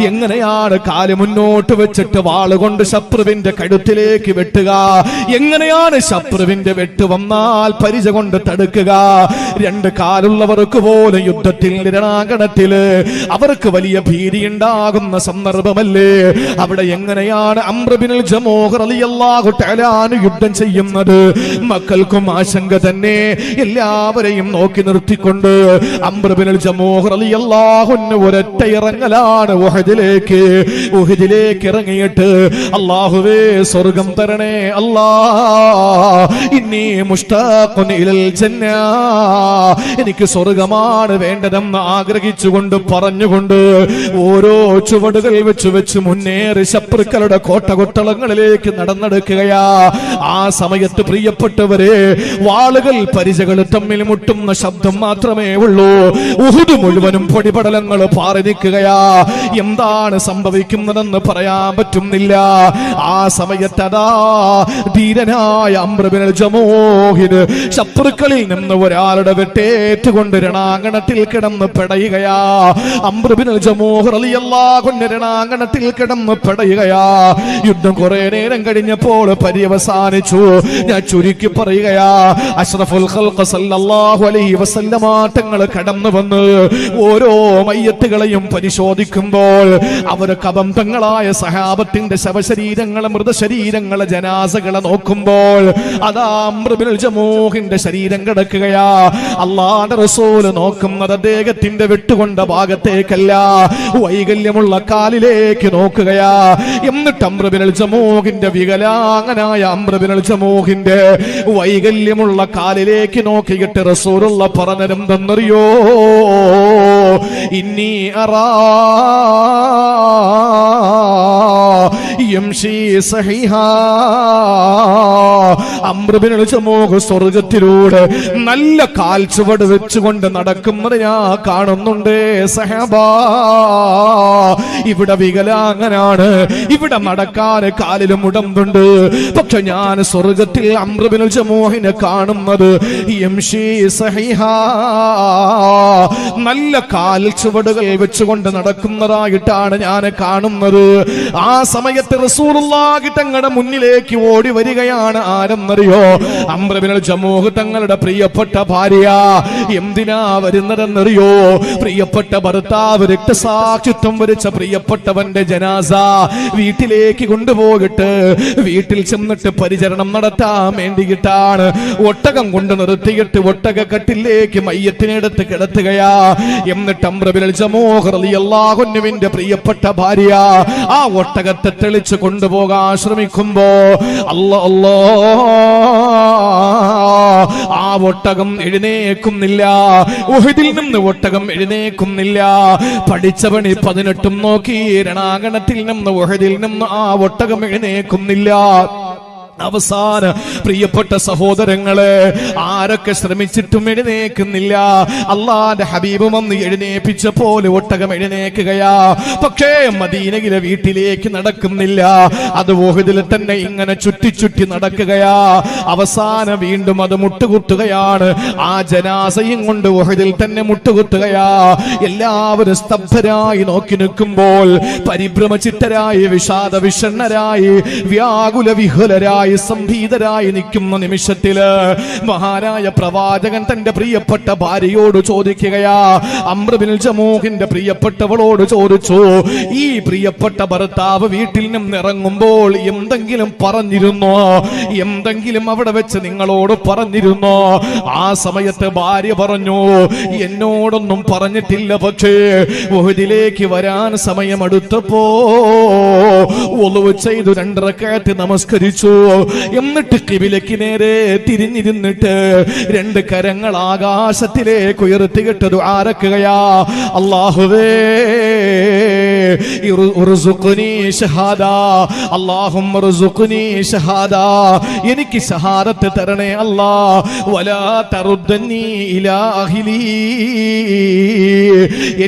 എങ്ങനെയാണ് കാല് മുന്നോട്ട് വെച്ചിട്ട് വാളുകൊണ്ട് ശത്രുവിന്റെ കഴുത്തിലേക്ക് വെട്ടുക, എങ്ങനെയാണ് ശത്രുവിന്റെ വെട്ട് വന്നാൽ പരിച കൊണ്ട് തടുക്കുക. 2 കാലുള്ളവർക്ക് പോലും യുദ്ധത്തിൽ രണാങ്കണത്തില് അവർക്ക് വലിയ ഭീതി ഉണ്ടാകുന്ന സന്ദർഭമല്ലേ. അവിടെ എങ്ങനെയാണ് അംർ ബിനുൽ ജമൂഹ് റളിയല്ലാഹു തആല അൻഹു യുദ്ധം ചെയ്യുന്നത്? മക്കൾക്കും ആശങ്ക തന്നെ. എല്ലാവരെയും നോക്കി നിർത്തിക്കൊണ്ട് അംർ ബിനുൽ ജമൂഹ് റളിയല്ലാഹു അൻഹു ഒരൊറ്റ ഇറങ്ങലാണ് ഉഹദിലേക്ക് ഇറങ്ങിയിട്ട്, അല്ലാഹുവേ, സ്വർഗം തരണേ അല്ലാഹ്, ഇന്നി മുഷ്താഖുൻ ഇലൽ ജന്ന, എനിക്ക് സ്വർഗമാണ് വേണ്ടതെന്ന് ആഗ്രഹിച്ചുകൊണ്ട് പറഞ്ഞുകൊണ്ട് ഓരോ ചുവടുകൾ വെച്ച് മുന്നേറി ശത്രുക്കളുടെ കോട്ടകൊട്ടളങ്ങളിലേക്ക് നടന്നെടുക്കുകയാ. ആ സമയത്ത് പ്രിയപ്പെട്ടവരെ, വാളുകൾ പരിചകൾ തമ്മിൽ മുട്ടുന്ന ശബ്ദം മാത്രമേ ഉള്ളൂ. ഉഹുദ് മുഴുവനും പൊടിപടലങ്ങൾ പാറി നിൽക്കുകയാ. എന്താണ് സംഭവിക്കുന്നതെന്ന് പറയാൻ പറ്റുന്നില്ല. ആ സമയത്ത് അതാ ധീരനായ അംർ ബിനുൽ ജമൂഹിന് ശത്രുക്കളിൽ നിന്ന് ഒരാളുടെ വെട്ടേറ്റുകൊണ്ട് രണാങ്കണത്തിൽ കിടന്ന് പെടയുകയാ. അംർ ബിനുൽ ജമൂഹ് റളിയല്ലാഹു അൻഹു രണാങ്കണത്തിൽ കിടന്ന് പെടയുകയാ. യുദ്ധം കുറെ നേരം കഴിഞ്ഞപ്പോൾ പര്യവസാനിച്ചു. ഞാൻ ചുരുക്കി പറയുകയാ, അഷ്റഫുൽ ഖൽഖ് സല്ലല്ലാഹു അലൈഹി വസല്ലമ തങ്ങൾ കടന്നു വന്ന് ഓരോ മയ്യത്തുകളെയും പരിശോധിക്കുമ്പോൾ അവർ കബന്ധങ്ങളായ സഹാബത്തിന്റെ ശവശരീരങ്ങളെ, മൃതശരീരങ്ങളെ, ജനാസകളെ നോക്കുമ്പോൾ അതാ അംർ ബിനുൽ ജമൂഹിന്റെ ശരീരം കിടക്കുകയാ. അല്ലാഹുവിന്റെ റസൂൽ നോക്കുന്നത് അദ്ദേഹത്തിന്റെ വെട്ടുകൊണ്ട ഭാഗത്തേക്കല്ല, വൈകല്യമുള്ള കാലിലേക്ക് നോക്കുകയാ. എന്നിട്ട് അംർ ബിനുൽ ജമൂഹിന്റെ വികലാംഗനായ അംർ ബിനുൽ ജമൂഹിന്റെ വൈകല്യമുള്ള കാലിലേക്ക് നോക്കിയിട്ട് റസൂലുള്ള പറഞ്ഞതെന്തെന്നറിയോ? ഇന്നി അറാ യംശി സഹീഹാ. അംർ ബിനുൽ ജമൂഹ് സ്വർഗത്തിലൂടെ നല്ല കാൽ ചുവട് വെച്ചുകൊണ്ട് നടക്കുന്നത് ഞാൻ കാണുന്നുണ്ട് സഹബാ. ഇവിടെ വികലാംഗനാണ്, ഇവിടെ നടക്കാൻ കാലിലും ഉടമ്പുണ്ട്. പക്ഷെ ഞാൻ സ്വർഗത്തിൽ അംർ ബിനുൽ ജമൂഹിനെ കാണുന്നത് യംശി സഹീഹാ, നല്ല കാൽ ചുവടുകൾ വെച്ചുകൊണ്ട് നടക്കുന്നതായിട്ടാണ് ഞാൻ കാണുന്നത്. ആ സമയത്ത് റസൂലുള്ളാഹി തങ്ങളുടെ മുന്നിലേക്ക് ഓടി വരികയാണ്. ആരെന്നറിയോ? അംർ ഇബ്നുൽ ജമൂഹ് തങ്ങളുടെ പ്രിയപ്പെട്ട ഭാര്യ. എന്തിനാ വരുന്നതെന്നറിയോ? പ്രിയപ്പെട്ട ഭർത്താവ് രക്തസാക്ഷിത്വം വരിച്ച പ്രിയപ്പെട്ടവന്റെ ജനാസ വീട്ടിലേക്ക് കൊണ്ടുപോയിട്ട് വീട്ടിൽ ചെന്നിട്ട് പരിചരണം നടത്താൻ വേണ്ടിയിട്ടാണ്. ഒട്ടകം കൊണ്ട് നിർത്തിയിട്ട് ഒട്ടകക്കട്ടിലേക്ക് മയ്യത്തിനെടുത്ത് കിടത്തുകയാ. എന്നിട്ട് അംർ ഇബ്നുൽ ജമൂഹ് റളിയല്ലാഹു അൻഹുവിന്റെ പ്രിയപ്പെട്ട ഭാര്യ ആ ഒട്ടകത്തെ തെളിച്ച് കൊണ്ടുപോകാൻ ശ്രമിക്കുമ്പോ ആ ഒട്ടകം എഴുന്നേക്കുന്നില്ല. ഉഹദിൽ നിന്ന് ഒട്ടകം എഴുന്നേക്കുന്നില്ല. പഠിച്ച പണി 18 നോക്കി രണാങ്കണത്തിൽ നിന്ന് ഉഹദിൽ നിന്ന് ആ ഒട്ടകം എഴുന്നേക്കുന്നില്ല. അവസാന പ്രിയപ്പെട്ട സഹോദരങ്ങളെ, ആരൊക്കെ ശ്രമിച്ചിട്ടും എഴുന്നേക്കുന്നില്ല. അള്ളാന്റെ ഹബീബ് വന്ന് എഴുന്നേപ്പിച്ചപ്പോൾ ഒട്ടകം എഴുന്നേക്കുകയാ. പക്ഷേ മദീനയിലെ വീട്ടിലേക്ക് നടക്കുന്നില്ല. അത് ഉഹദിൽ തന്നെ ഇങ്ങനെ ചുറ്റി ചുറ്റി നടക്കുകയാ. അവസാന വീണ്ടും അത് മുട്ടുകുത്തുകയാണ്. ആ ജനാസയും കൊണ്ട് ഉഹദിൽ തന്നെ മുട്ടുകുത്തുകയാ. എല്ലാവരും സ്തബ്ധരായി നോക്കി നിൽക്കുമ്പോൾ പരിഭ്രമചിത്തരായി, വിഷാദ വിഷണ്ണരായി, വ്യാകുല വിഹുലരായി, സംഭീതരായി നിൽക്കുന്ന നിമിഷത്തില് മഹാനായ പ്രവാചകൻ തന്റെ പ്രിയപ്പെട്ട ഭാര്യയോട് ചോദിക്കുകയാ. അംർ ഇബ്നുൽ ജമൂഹിന്റെ പ്രിയപ്പെട്ടവളോട് ചോദിച്ചു, ഈ പ്രിയപ്പെട്ട ഭർത്താവ് വീട്ടിൽ നിന്ന് ഇറങ്ങുമ്പോൾ എന്തെങ്കിലും പറഞ്ഞിരുന്നോ? എന്തെങ്കിലും അവിടെ വെച്ച് നിങ്ങളോട് പറഞ്ഞിരുന്നോ? ആ സമയത്ത് ഭാര്യ പറഞ്ഞു, എന്നോടൊന്നും പറഞ്ഞിട്ടില്ല. പക്ഷേ ഉഹദിലേക്ക് വരാൻ സമയമെടുത്തപ്പോ വുളു ചെയ്തു 2 റക്അത്ത് നമസ്കരിച്ചു. എന്നിട്ട് ഖിബിലയ്ക്ക് നേരെ തിരിഞ്ഞിരുന്നിട്ട് 2 കരങ്ങൾ ആകാശത്തിലേക്ക് ഉയർത്തിയിട്ട് ദുആ രക്കുകയാ. അല്ലാഹുവേ ഇർസുഖ്നി ഷഹാദ, അല്ലാഹുമ്മ ഇർസുഖ്നി ഷഹാദ, എനിക്ക് ഷഹാദത്ത് തരണേ അല്ലാ. വലാ തറുദ്ദനി ഇലാ അഹ്ലി,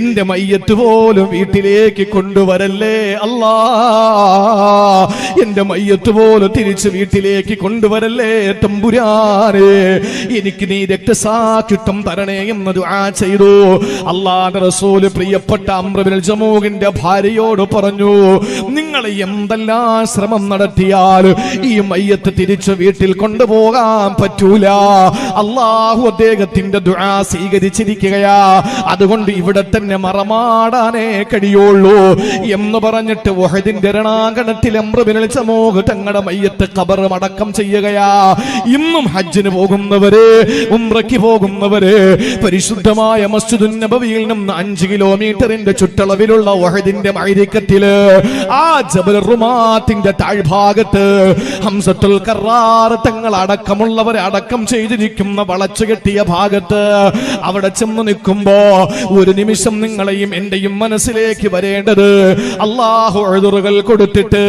എന്റെ മയ്യത്ത് പോലും വീട്ടിലേക്ക് കൊണ്ടുവരല്ലേ അല്ലാ. എന്റെ മയ്യത്ത് പോലും തിരിച്ച് വീട്ടിലേക്ക് കൊണ്ടുവരല്ലേ തമ്പുരാനെ. എനിക്ക് നീ രക്തസാക്ഷിത്വം തരണേ എന്ന് ദുആ ചെയ്തു. അല്ലാഹുവിന്റെ റസൂൽ പ്രിയപ്പെട്ട അംർ ഇബ്നുൽ ജമൂഹിന്റെ ഭാര്യയോട് പറഞ്ഞു, നിങ്ങൾ എന്തെല്ലാം ശ്രമം നടത്തിയാൽ ഈ മയ്യത്ത് തിരിച്ച് വീട്ടിൽ കൊണ്ടുപോകാൻ പറ്റൂല. അല്ലാഹു അദ്ദേഹത്തിന്റെ ദുആ സ്വീകരിച്ചിരിക്കുകയാ. അതുകൊണ്ട് ഇവിടെ തന്നെ മറമാടാനേ കഴിയുള്ളൂ എന്ന് പറഞ്ഞിട്ട് ഉഹദിന്റെ രണാങ്കണത്തിൽ അംർ ഇബ്നുൽ ജമൂഹ് തങ്ങളുടെ മയ്യത്ത് ഖബർ അടക്കം ചെയ്യുകയാ. ഇന്നും ഹജ്ജിന് പോകുന്നവര്, ഉംറയ്ക്ക് പോകുന്നവര് പരിശുദ്ധമായ മസ്ജിദുൻ നബവിയിൽ നിന്ന് 5 കിലോമീറ്ററിന്റെ ചുറ്റളവിലുള്ള ഉഹദിന്റെ മൈരിക്കത്തില് ആ ജബൽ റുമാത്തിന്റെ താഴ്ഭാഗത്ത് ഹംസത്തുൽ കറാർ തങ്ങൾ അടക്കമുള്ളവരെ അടക്കം ചെയ്തിരിക്കുന്ന വളച്ചു കെട്ടിയ ഭാഗത്ത് അവിടെ ചെന്ന് നിൽക്കുമ്പോ ഒരു നിമിഷം നിങ്ങളെയും എന്റെയും മനസ്സിലേക്ക് വരേണ്ടത്, അല്ലാഹു ഉദ്റുകൾ കൊടുത്തിട്ട്,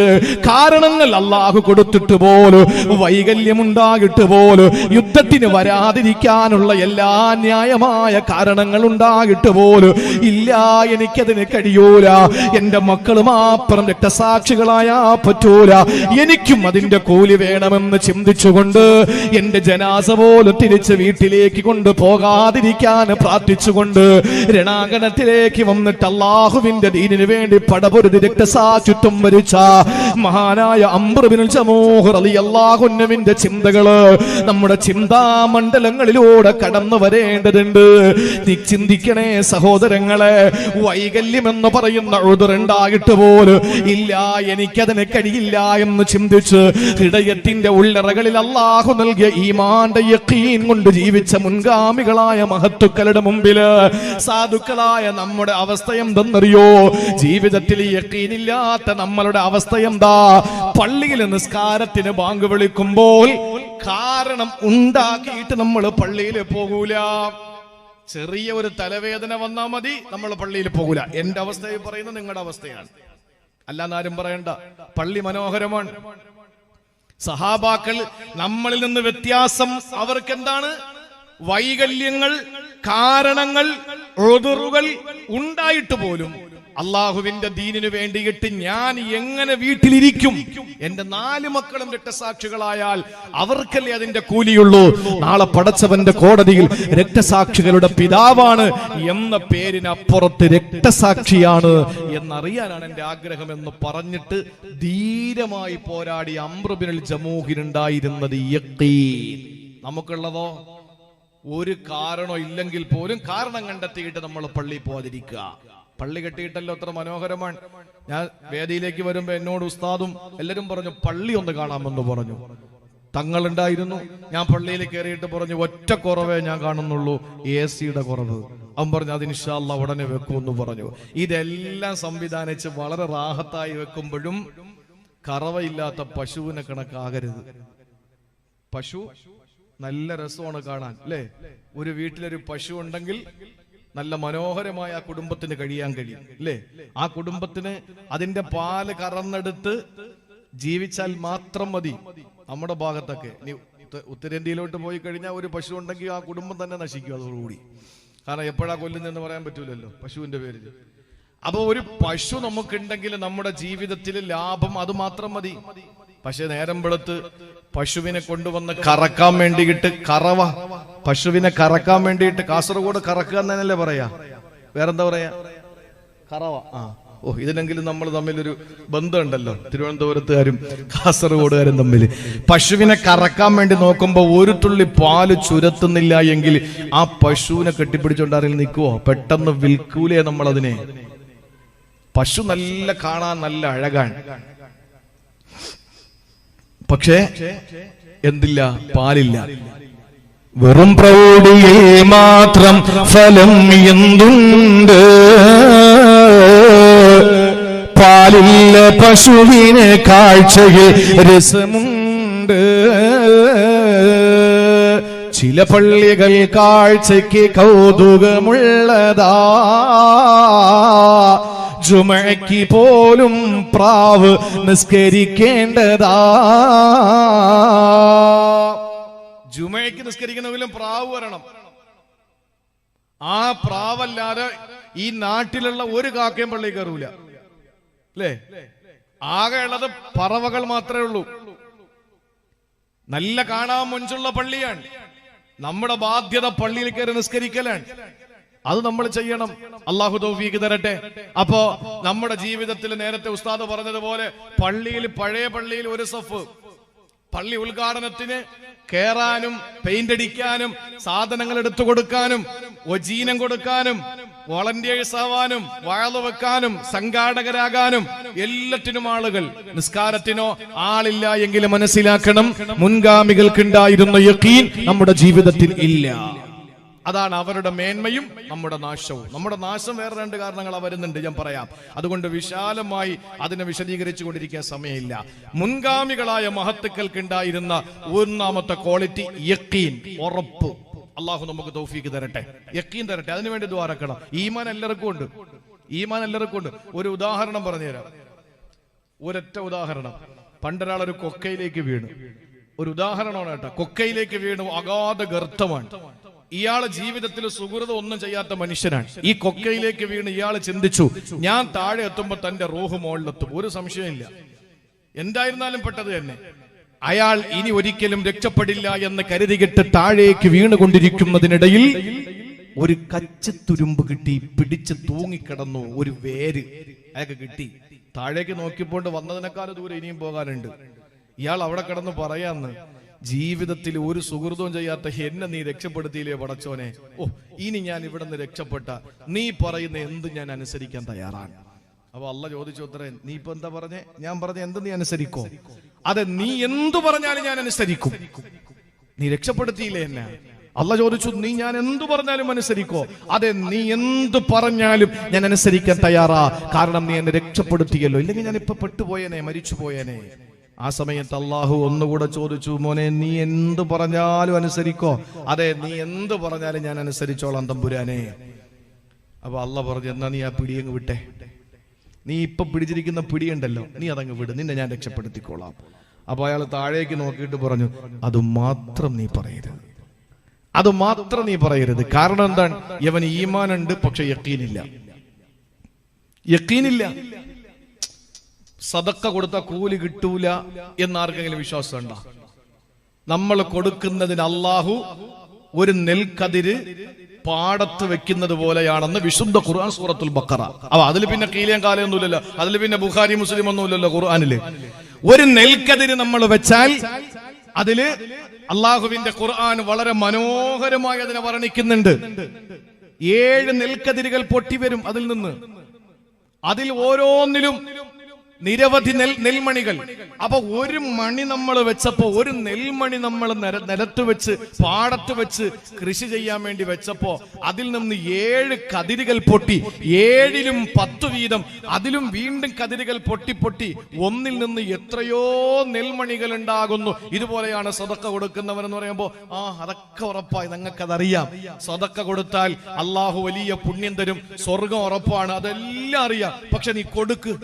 കാരണങ്ങൾ അല്ലാഹു കൊടുത്തിട്ട് പോലും, വൈകല്യമുണ്ടാകിട്ട് പോലും, യുദ്ധത്തിന് വരാതിരിക്കാനുള്ള എല്ലാ ന്യായമായ കാരണങ്ങൾ ഉണ്ടാകിട്ട് പോലും ഇല്ല, എനിക്കതിന് കഴിയൂല, എന്റെ മക്കൾ മാത്രം രക്തസാക്ഷികളായാ പറ്റൂല, എനിക്കും അതിന്റെ കൂലി വേണമെന്ന് ചിന്തിച്ചുകൊണ്ട് എന്റെ ജനാസ പോലും തിരിച്ച് വീട്ടിലേക്ക് കൊണ്ട് പോകാതിരിക്കാൻ പ്രാർത്ഥിച്ചുകൊണ്ട് രണാങ്കണത്തിലേക്ക് വന്നിട്ട് അല്ലാഹുവിന്റെ ദീനിനു വേണ്ടി പടപൊരുതി രക്തസാക്ഷിത്വം വരിച്ച മഹാനായ അംർ ഇബ്നുൽ ജമൂഹ് റളിയല്ലാഹു അൻഹുവിന്റെ ചിന്തകള് നമ്മുടെ ചിന്താമണ്ഡലങ്ങളിലൂടെ കടന്നു വരേണ്ടതുണ്ട്. നീ ചിന്തിക്കണേ സഹോദരങ്ങളെ, വൈകല്യം എന്ന് പറയുന്ന ഉദറുണ്ടായിട്ട് പോലും ഇല്ല, എനിക്കതിന് കഴിയില്ല എന്ന് ചിന്തിച്ച് ഹൃദയത്തിന്റെ ഉള്ളറകളിൽ അല്ലാഹു നൽകിയ ഈമാന്റെ യഖീൻ കൊണ്ട് ജീവിച്ച മുൻഗാമികളായ മഹത്തുക്കളുടെ മുമ്പില് സാധുക്കളായ നമ്മുടെ അവസ്ഥ എന്തെന്നറിയോ? ജീവിതത്തിൽ യഖീനില്ലാത്ത നമ്മളുടെ അവസ്ഥ എന്താ? പള്ളിയിൽ നിസ്കാരത്തിന് ബാങ്ക് വിളിക്കുമ്പോൾ കാരണം ഉണ്ടാക്കിയിട്ട് നമ്മൾ പള്ളിയിൽ പോകൂല. ചെറിയ ഒരു തലവേദന വന്നാ മതി, നമ്മൾ പള്ളിയിൽ പോകൂല. എന്റെ അവസ്ഥയെ പറയുന്നത് നിങ്ങളുടെ അവസ്ഥയാണ്, അല്ലാന്നാരും പറയണ്ട. പള്ളി മനോഹരമാണ്. സഹാബാക്കൾ നമ്മളിൽ നിന്ന് വ്യത്യാസം അവർക്ക് എന്താണ്? വൈകല്യങ്ങൾ, കാരണങ്ങൾ, ഉദറുകൾ ഉണ്ടായിട്ട് പോലും അള്ളാഹുവിന്റെ ദീനിനു വേണ്ടിയിട്ട് ഞാൻ എങ്ങനെ വീട്ടിലിരിക്കും? എന്റെ 4 മക്കളും രക്തസാക്ഷികളായാൽ അവർക്കല്ലേ അതിന്റെ കൂലിയുള്ളൂ. നാളെ പടച്ചവന്റെ കോടതിയിൽ രക്തസാക്ഷികളുടെ പിതാവാണ് എന്ന പേരിനപ്പുറത്ത് രക്തസാക്ഷിയാണ് എന്നറിയാനാണ് എന്റെ ആഗ്രഹം എന്ന് പറഞ്ഞിട്ട് ധീരമായി പോരാടി അംർ ബിനുൽ ജമൂഹിനുണ്ടായിരുന്നത് യഖീൻ. നമുക്കുള്ളതോ ഒരു കാരണം ഇല്ലെങ്കിൽ പോലും കാരണം കണ്ടെത്തിയിട്ട് നമ്മൾ പള്ളിയിൽ പോകാതിരിക്കുക. പള്ളി കെട്ടിയിട്ടല്ലോ അത്ര മനോഹരമാണ്. ഞാൻ വേദിയിലേക്ക് വരുമ്പോ എന്നോട് ഉസ്താദും എല്ലാരും പറഞ്ഞു പള്ളി ഒന്ന് കാണാമെന്ന് പറഞ്ഞു. തങ്ങളുണ്ടായിരുന്നു. ഞാൻ പള്ളിയിൽ കയറിയിട്ട് പറഞ്ഞു ഒറ്റ കുറവേ ഞാൻ കാണുന്നുള്ളൂ, AC-യുടെ കുറവ്. അവൻ പറഞ്ഞു അത് ഇൻഷാ അല്ലാഹ് ഉടനെ വെക്കുമെന്ന് പറഞ്ഞു. ഇതെല്ലാം സംവിധാനിച്ച് വളരെ റാഹത്തായി വെക്കുമ്പോഴും കറവയില്ലാത്ത പശുവിനെ കണക്കാകരുത്. പശു നല്ല രസമാണ് കാണാൻ അല്ലേ? ഒരു വീട്ടിലൊരു പശു ഉണ്ടെങ്കിൽ നല്ല മനോഹരമായ ആ കുടുംബത്തിന് കഴിയാൻ കഴിയും അല്ലേ? ആ കുടുംബത്തിന് അതിന്റെ പാല് കറന്നെടുത്ത് ജീവിച്ചാൽ മാത്രം മതി. നമ്മുടെ ഭാഗത്തൊക്കെ ഉത്തരേന്ത്യയിലോട്ട് പോയി കഴിഞ്ഞാൽ ഒരു പശു ഉണ്ടെങ്കിൽ ആ കുടുംബം തന്നെ നശിക്കും അതോടുകൂടി. കാരണം എപ്പോഴാ കൊല്ലുന്നതെന്ന് പറയാൻ പറ്റൂലല്ലോ പശുവിന്റെ പേരിൽ. അപ്പൊ ഒരു പശു നമുക്കുണ്ടെങ്കിൽ നമ്മുടെ ജീവിതത്തിൽ ലാഭം അത് മാത്രം മതി. പക്ഷെ നേരം വെളുത്ത് പശുവിനെ കൊണ്ടുവന്ന് കറക്കാൻ വേണ്ടിയിട്ട് കറവ, പശുവിനെ കറക്കാൻ വേണ്ടിയിട്ട് കാസർഗോഡ് കറക്കുക എന്നല്ലേ പറയാ, വേറെന്താ പറയാ? കറവ. ഇതിനെങ്കിലും നമ്മൾ തമ്മിലൊരു ബന്ധമുണ്ടല്ലോ, തിരുവനന്തപുരത്തുകാരും കാസർഗോഡുകാരും തമ്മിൽ. പശുവിനെ കറക്കാൻ വേണ്ടി നോക്കുമ്പോ ഒരു തുള്ളി പാല് ചുരത്തുന്നില്ല എങ്കിൽ ആ പശുവിനെ കെട്ടിപ്പിടിച്ചോണ്ടാരിൽ നിൽക്കുവോ? പെട്ടെന്ന് വിൽക്കൂലേ നമ്മളതിനെ? പശു നല്ല കാണാൻ നല്ല അഴകാണ്, പക്ഷേ എന്തില്ല? പാലില്ല. വെറും പ്രൗഢിയിൽ മാത്രം ഫലം എന്തുണ്ട്? പാലില്ല പശുവിന് കാഴ്ചയിൽ രസമുണ്ട്. ചില പള്ളികൾ കാഴ്ചയ്ക്ക് കൗതുകമുള്ളതാ, ജുമഅയ്ക്ക് പോലും പ്രാവ് നിസ്കരിക്കേണ്ടതാ. ജുമഅയ്ക്ക് നിസ്കരിക്കണമെങ്കിലും പ്രാവ് വരണം. ആ പ്രാവല്ലാതെ ഈ നാട്ടിലുള്ള ഒരു കാക്കയും പള്ളി കയറൂല അല്ലേ? ആകെ ഉള്ളത് പറവകൾ മാത്രമേ ഉള്ളൂ. നല്ല കാണാൻ മൊഞ്ചുള്ള പള്ളിയാണ്. നമ്മുടെ ബാധ്യത പള്ളിയിൽ കയറി നിസ്കരിക്കലാണ്. അത് നമ്മൾ ചെയ്യണം. അള്ളാഹു തൗഫീഖ് തരട്ടെ. അപ്പോ നമ്മുടെ ജീവിതത്തിൽ നേരത്തെ ഉസ്താദ് പറഞ്ഞതുപോലെ പള്ളിയിൽ, പഴയ പള്ളിയിൽ ഒരു സഫ്, പള്ളി ഉദ്ഘാടനത്തിന് കേറാനും പെയിന്റ് അടിക്കാനും സാധനങ്ങൾ എടുത്തു കൊടുക്കാനും ഒജീനം കൊടുക്കാനും വോളണ്ടിയേഴ്സ് ആവാനും വഅള് വെക്കാനും സംഘാടകരാകാനും എല്ലാറ്റിനും ആളുകൾ. നിസ്കാരത്തിനോ ആളില്ല എങ്കിൽ മനസ്സിലാക്കണം, മുൻഗാമികൾക്കുണ്ടായിരുന്ന യഖീൻ നമ്മുടെ ജീവിതത്തിൽ ഇല്ല. അതാണ് അവരുടെ മേന്മയും നമ്മുടെ നാശവും. നമ്മുടെ നാശം വേറെ 2 കാരണങ്ങൾ വരുന്നുണ്ട്, ഞാൻ പറയാം. അതുകൊണ്ട് വിശാലമായി അതിനെ വിശദീകരിച്ചു കൊണ്ടിരിക്കാൻ സമയമില്ല. മുൻഗാമികളായ മഹത്തുക്കൾക്ക് ഉണ്ടായിരുന്ന ഒന്നാമത്തെ ക്വാളിറ്റി യഖീൻ, ഉറപ്പ്. അള്ളാഹു നമുക്ക് തൗഫീഖ് തരട്ടെ, യഖീൻ തരട്ടെ. അതിനുവേണ്ടി ദുആ ചെയ്യണം. ഈമാൻ എല്ലാവർക്കും ഉണ്ട്, ഈമാൻ എല്ലാവർക്കും ഉണ്ട്. ഒരു ഉദാഹരണം പറഞ്ഞുതരാം, ഒരൊറ്റ ഉദാഹരണം. പണ്ടൊരാളൊരു കൊക്കയിലേക്ക് വീണു. ഒരു ഉദാഹരണമാണ് കേട്ടോ. കൊക്കയിലേക്ക് വീണു, അഗാധ ഗർത്തമാണ്. ഇയാളെ ജീവിതത്തിൽ സുഹൃതം ഒന്നും ചെയ്യാത്ത മനുഷ്യനാണ്. ഈ കൊക്കയിലേക്ക് വീണ് ഇയാൾ ചിന്തിച്ചു, ഞാൻ താഴെ എത്തുമ്പോ തന്റെ റൂഹ് മുകളിലെത്തും, ഒരു സംശയമില്ല. എന്തായിരുന്നാലും പെട്ടത് തന്നെ. അയാൾ ഇനി ഒരിക്കലും രക്ഷപ്പെടില്ല എന്ന് കരുതിയിട്ട് താഴേക്ക് വീണുകൊണ്ടിരിക്കുന്നതിനിടയിൽ ഒരു കച്ചത്തുരുമ്പ് കിട്ടി, പിടിച്ച് തൂങ്ങിക്കിടന്നു. ഒരു വേര് അയാൾക്ക് കിട്ടി. താഴേക്ക് നോക്കിയപ്പോൾ വന്നതിനേക്കാൾ ദൂരം ഇനിയും പോകാനുണ്ട്. ഇയാൾ അവിടെ കിടന്ന് പറയാന്ന്, ജീവിതത്തിൽ ഒരു സുഹൃതവും ചെയ്യാത്ത എന്നെ നീ രക്ഷപ്പെടുത്തിയില്ലേ പടച്ചോനെ. ഇനി ഞാൻ ഇവിടെ നിന്ന് രക്ഷപ്പെട്ട നീ പറയുന്ന എന്ത് ഞാൻ അനുസരിക്കാൻ തയ്യാറാണ്. അപ്പൊ അള്ള ചോദിച്ചു, ഉത്തരേ നീ ഇപ്പൊ എന്താ പറഞ്ഞേ? ഞാൻ പറഞ്ഞ എന്ത് നീ അനുസരിക്കോ? അതെ, നീ എന്തു പറഞ്ഞാലും ഞാൻ അനുസരിക്കും. നീ രക്ഷപ്പെടുത്തിയില്ലേ എന്നെ. അള്ള ചോദിച്ചു, നീ ഞാൻ എന്തു പറഞ്ഞാലും അനുസരിക്കോ? അതെ, നീ എന്തു പറഞ്ഞാലും ഞാൻ അനുസരിക്കാൻ തയ്യാറാ. കാരണം നീ എന്നെ രക്ഷപ്പെടുത്തിയല്ലോ, ഇല്ലെങ്കിൽ ഞാൻ ഇപ്പൊ പെട്ടുപോയേനെ, മരിച്ചു പോയേനെ. ആ സമയത്ത് അള്ളാഹു ഒന്നുകൂടെ ചോദിച്ചു, മോനെ നീ എന്ത് പറഞ്ഞാലും അനുസരിക്കോ? അതെ, നീ എന്ത് പറഞ്ഞാലും ഞാൻ അനുസരിച്ചോളാം തമ്പുരാനെ. അപ്പൊ അള്ളാഹ് പറഞ്ഞു, എന്നാ നീ ആ പിടിയങ്ങ് വിട്ടെ. നീ ഇപ്പൊ പിടിച്ചിരിക്കുന്ന പിടിയുണ്ടല്ലോ, നീ അതങ്ങ് വിട്, നിന്നെ ഞാൻ രക്ഷപ്പെടുത്തിക്കോളാം. അപ്പൊ അയാൾ താഴേക്ക് നോക്കിയിട്ട് പറഞ്ഞു, അത് മാത്രം നീ പറയരുത്, അത് മാത്രം നീ പറയരുത്. കാരണം എന്താണ്? ഇവന് ഈമാനുണ്ട് പക്ഷെ യഖീനില്ല. യഖീനില്ല. സദക്ക കൊടുത്ത കൂലി കിട്ടൂല എന്നാർക്കെങ്കിലും വിശ്വാസം ഉണ്ടോ? നമ്മൾ കൊടുക്കുന്നതിന് അള്ളാഹു ഒരു നെൽക്കതിര് പാടത്ത് വെക്കുന്നത് പോലെയാണെന്ന് വിശുദ്ധ ഖുർആൻ സൂറത്തുൽ ബഖറ. അതിൽ പിന്നെ കീലിയം കാലയൊന്നുമില്ലല്ലോ, അതിൽ പിന്നെ ബുഖാരി മുസ്ലിം ഒന്നുമില്ലല്ലോ ഖുർആനില്. ഒരു നെൽക്കതിര് നമ്മൾ വെച്ചാൽ അതില് അള്ളാഹുവിന്റെ ഖുർആൻ വളരെ മനോഹരമായി അതിനെ വർണ്ണിക്കുന്നുണ്ട്. 7 നെൽക്കതിരുകൾ പൊട്ടിവരും അതിൽ നിന്ന്. അതിൽ ഓരോന്നിലും നിരവധി നെൽമണികൾ. അപ്പൊ ഒരു മണി നമ്മൾ വെച്ചപ്പോ, ഒരു നെൽമണി നമ്മൾ നിലത്ത് വെച്ച് പാടത്ത് വെച്ച് കൃഷി ചെയ്യാൻ വേണ്ടി വെച്ചപ്പോ അതിൽ നിന്ന് 7 കതിരുകൾ പൊട്ടി. 7ലും 10 വീതം. അതിലും വീണ്ടും കതിരുകൾ പൊട്ടി പൊട്ടി ഒന്നിൽ നിന്ന് എത്രയോ നെൽമണികൾ ഉണ്ടാകുന്നു. ഇതുപോലെയാണ് സദക്ക കൊടുക്കുന്നവൻ എന്ന് പറയുമ്പോ അതൊക്കെ ഉറപ്പായി, നിങ്ങൾക്കതറിയാം. സദക്ക കൊടുത്താൽ അള്ളാഹു വലിയ പുണ്യം തരും, സ്വർഗം ഉറപ്പാണ്, അതെല്ലാം അറിയാം. പക്ഷെ നീ കൊടുക്ക്,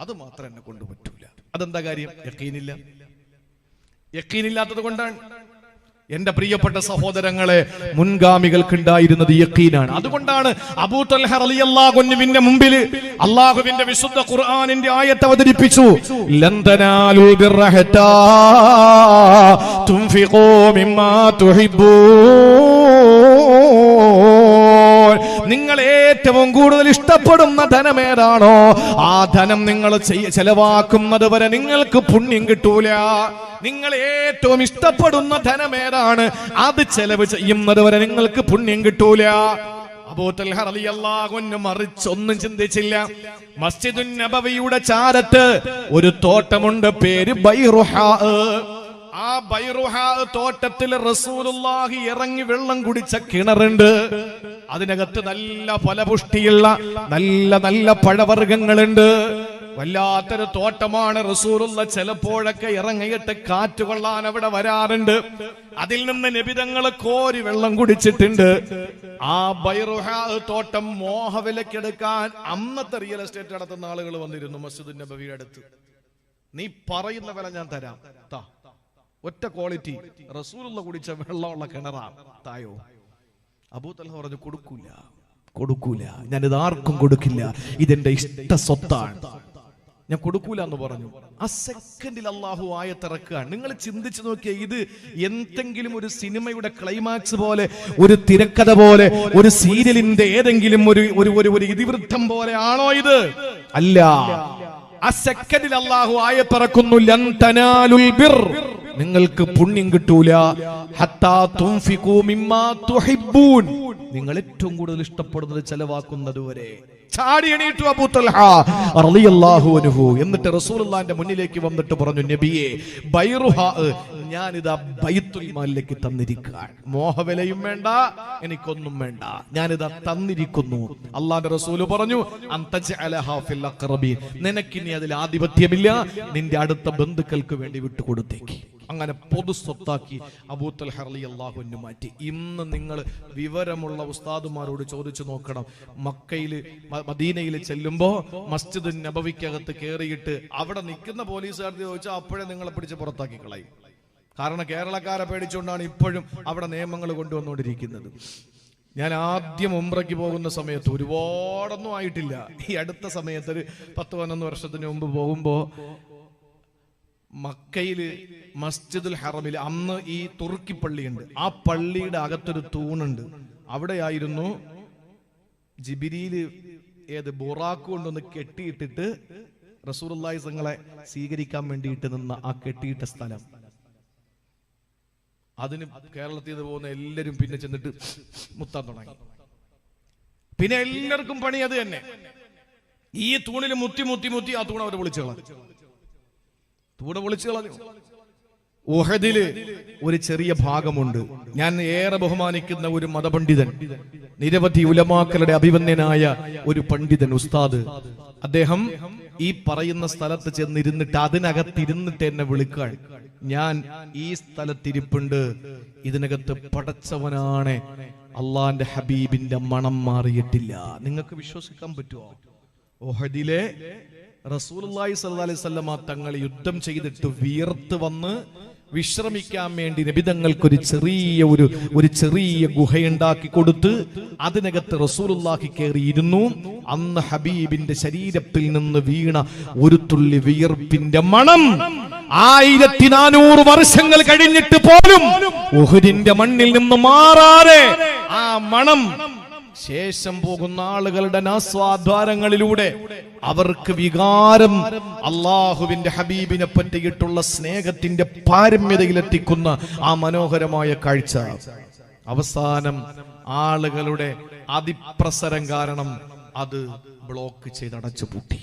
അത് മാത്രം എന്നെ കൊണ്ട് പറ്റൂല. അതെന്താ കാര്യം? യഖീനില്ല. യഖീനില്ലാത്തത് കൊണ്ടാണ്. എന്റെ പ്രിയപ്പെട്ട സഹോദരങ്ങളെ, മുൻഗാമികൾക്കുണ്ടായിരുന്നത് യഖീനാണ്. അതുകൊണ്ടാണ് അബൂ തൽഹ റളിയല്ലാഹു അൻഹുവിന്റെ മുമ്പിൽ അല്ലാഹുവിന്റെ വിശുദ്ധ ഖുർആനിന്റെ ആയത്ത് അവതരിപ്പിച്ചു. ലൻ തനാലുൽ ബിർറ ഹത്താ തുൻഫിഖൂ മിമ്മാ തുഹിബ്ബൂൻ. നിങ്ങൾ ഏറ്റവും കൂടുതൽ ഇഷ്ടപ്പെടുന്ന ധനമേതാണോ ആ ധനം നിങ്ങൾ ചെലവാക്കുന്നത് വരെ നിങ്ങൾക്ക് പുണ്യം കിട്ടൂല. നിങ്ങൾ ഏറ്റവും ഇഷ്ടപ്പെടുന്ന ധനമേതാണ് അത് ചെലവ് ചെയ്യുന്നത് വരെ നിങ്ങൾക്ക് പുണ്യം കിട്ടൂല. അബൂ തൽഹ റളിയല്ലാഹു അൻഹു മറിച്ചൊന്നും ചിന്തിച്ചില്ല. മസ്ജിദുൻ നബവിയുടെ ചാരത്ത് ഒരു തോട്ടമുണ്ട്, പേര് ബൈറുഹാ. ആ ബൈറുഹാ തോട്ടത്തിൽ റസൂലുള്ളാഹി ഇറങ്ങി വെള്ളം കുടിച്ച കിണറുണ്ട്. അതിനകത്ത് നല്ല ഫലപുഷ്ടിയുള്ള നല്ല നല്ല പഴവർഗ്ഗങ്ങളുണ്ട്. വല്ലാത്തൊരു തോട്ടമാണ്. റസൂലുള്ള ചിലപ്പോഴൊക്കെ ഇറങ്ങിയിട്ട് കാറ്റ് കൊള്ളാൻ അവിടെ വരാറുണ്ട്. അതിൽ നിന്ന് നബിതങ്ങൾ കോരി വെള്ളം കുടിച്ചിട്ടുണ്ട്. ആ ബൈറുഹാ തോട്ടം മോഹവിലക്കെടുക്കാൻ അന്നത്തെ റിയൽ എസ്റ്റേറ്റ് നടത്തുന്ന ആളുകൾ വന്നിരുന്നു മസ്ജിദുൻ നബവിയുടെ അടുത്ത്. നീ പറയുന്ന വില ഞാൻ തരാം, ഒറ്റ ക്വാളിറ്റി, റസൂലുള്ള കുടിച്ച വെള്ളമുള്ള കിണറാ, തായോ. അബൂ തൽഹ പറഞ്ഞു, കൊടുക്കൂല, ഞാനിത് ആർക്കും കൊടുക്കില്ല, ഇതെന്റെ ഇഷ്ട സ്വത്താണ്, ഞാൻ കൊടുക്കൂല എന്ന് പറഞ്ഞു. ആ സെക്കൻഡിൽ അള്ളാഹു ആയത്തിറക്കുകയാണ്. നിങ്ങൾ ചിന്തിച്ചു നോക്കിയ, ഇത് എന്തെങ്കിലും ഒരു സിനിമയുടെ ക്ലൈമാക്സ് പോലെ, ഒരു തിരക്കഥ പോലെ, ഒരു സീരിയലിന്റെ ഏതെങ്കിലും ഒരു ഇതിവൃത്തം പോലെ ആണോ ഇത്? അല്ല. ആ സെക്കൻഡിൽ അള്ളാഹു ആയത്തിറക്കുന്നു, ലൻ തനാലുൽ ബിർ, നിങ്ങൾക്ക് പുണ്യം കിട്ടൂല, ഹത്താ തുൻഫിഖൂ മിമ്മാ തുഹിബ്ബൂൻ, നിങ്ങൾ ഏറ്റവും കൂടുതൽ ഇഷ്ടപ്പെടുന്നത് ചെലവാക്കുന്നത് വരെ. ചാടി എണീറ്റു അബൂ തൽഹ റളിയല്ലാഹു അൻഹു. എന്നിട്ട് റസൂലുള്ളാഹിന്റെ മുന്നിലേക്ക് വന്നിട്ട് പറഞ്ഞു, നബിയേ, ബൈറുഹാ ഞാനിതാ ബൈത്തുൽ മാലിലേക്ക് തന്നിരിക്കുകയാണ്. മോഹവിലയും വേണ്ട, എനിക്കൊന്നും വേണ്ട, ഞാനിതാ തന്നിരിക്കുന്നു. അല്ലാഹുവിന്റെ റസൂല് പറഞ്ഞു, അൻതജഅലഹാ ഫിൽ അഖ്റബീൻ, നിനക്കിനി അതിൽ ആധിപത്യമില്ല, നിന്റെ അടുത്ത ബന്ധുക്കൾക്ക് വേണ്ടി വിട്ടുകൊടുത്തേക്ക്. അങ്ങനെ പൊതു സ്വത്താക്കി അബൂ തൽഹ റളിയല്ലാഹു അൻഹു മാറ്റി. ഇന്ന് നിങ്ങൾ വിവരമുള്ള ഉസ്താദുമാരോട് ചോദിച്ചു നോക്കണം, മദീനയിൽ ചെല്ലുമ്പോ മസ്ജിദുൻ നബവിക്കകത്ത് കയറിയിട്ട് അവിടെ നിൽക്കുന്ന പോലീസുകാർക്ക് ചോദിച്ചാൽ അപ്പോഴേ നിങ്ങളെ പിടിച്ച് പുറത്താക്കി കളയും. കാരണം കേരളക്കാരെ പേടിച്ചുകൊണ്ടാണ് ഇപ്പോഴും അവിടെ നിയമങ്ങൾ കൊണ്ടുവന്നുകൊണ്ടിരിക്കുന്നത്. ഞാൻ ആദ്യം ഉംറയ്ക്ക് പോകുന്ന സമയത്ത്, ഒരുപാടൊന്നും ആയിട്ടില്ല, ഈ അടുത്ത സമയത്ത് ഒരു 10-11 വർഷത്തിന് മുമ്പ് പോകുമ്പോ മക്കയില് മസ്ജിദുൽ ഹറമിൽ അന്ന് ഈ തുർക്കി പള്ളിയുണ്ട്. ആ പള്ളിയുടെ അകത്തൊരു തൂണുണ്ട്. അവിടെയായിരുന്നു ജിബിരിയില് ബുറാക്ക് കൊണ്ടൊന്ന് കെട്ടിയിട്ടിട്ട് റസൂലുള്ളാഹി തങ്ങളെ സ്വീകരിക്കാൻ വേണ്ടിയിട്ട് നിന്ന ആ കെട്ടിയിട്ട സ്ഥലം. അതിന് കേരളത്തിൽ നിന്ന് പോകുന്ന എല്ലാരും പിന്നെ ചെന്നിട്ട് മുത്താൻ തുടങ്ങി. പിന്നെ എല്ലാവർക്കും പണി അത് തന്നെ. ഈ തൂണിൽ മുത്തി ആ തൂണ് അവർ വിളിച്ചു കളഞ്ഞു. ഉഹദില് ഒരു ചെറിയ ഭാഗമുണ്ട്. ഞാൻ ഏറെ ബഹുമാനിക്കുന്ന ഒരു മതപണ്ഡിതൻ, നിരവധി ഉലമാക്കളുടെ അഭിമന്യനായ ഒരു പണ്ഡിതൻ, ഉസ്താദ്, അദ്ദേഹം ഈ പറയുന്ന സ്ഥലത്ത് ചെന്നിരുന്നിട്ട് അതിനകത്തിരുന്നിട്ട് എന്നെ വിളിക്കാൻ, ഞാൻ ഈ സ്ഥലത്തിരിപ്പുണ്ട്, ഇതിനകത്ത് പടച്ചവനാണ്, അള്ളാന്റെ ഹബീബിന്റെ മണം മാറിയിട്ടില്ല. നിങ്ങൾക്ക് വിശ്വസിക്കാൻ പറ്റുമോ? ഉഹദിലെ റസൂലുള്ളാഹി സ്വല്ലല്ലാഹി അലൈഹി വസല്ലമ തങ്ങൾ യുദ്ധം ചെയ്തിട്ട് വിയർത്ത് വന്ന് വിശ്രമിക്കാൻ വേണ്ടി നബിതങ്ങൾക്കൊരു ഒരു ചെറിയ ഗുഹയുണ്ടാക്കി കൊടുത്ത് അതിനകത്ത് റസൂലുള്ളാഹി കയറിയിരുന്നു. അന്ന് ഹബീബിന്റെ ശരീരത്തിൽ നിന്ന് വീണ ഒരു തുള്ളി വിയർപ്പിന്റെ മണം 1400 വർഷങ്ങൾ കഴിഞ്ഞിട്ട് പോലും ഉഹുദിന്റെ മണ്ണിൽ നിന്ന് മാറാതെ ആ മണം ശേഷം പോകുന്ന ആളുകളുടെ നാസ്വാദ്വാരങ്ങളിലൂടെ അവർക്ക് വികാരം അള്ളാഹുവിന്റെ ഹബീബിനെ പറ്റിയിട്ടുള്ള സ്നേഹത്തിന്റെ പാരമ്യതയിലെത്തിക്കുന്ന ആ മനോഹരമായ കാഴ്ച. അവസാനം ആളുകളുടെ അതിപ്രസരം കാരണം അത് ബ്ലോക്ക് ചെയ്ത് അടച്ചുപൂട്ടി.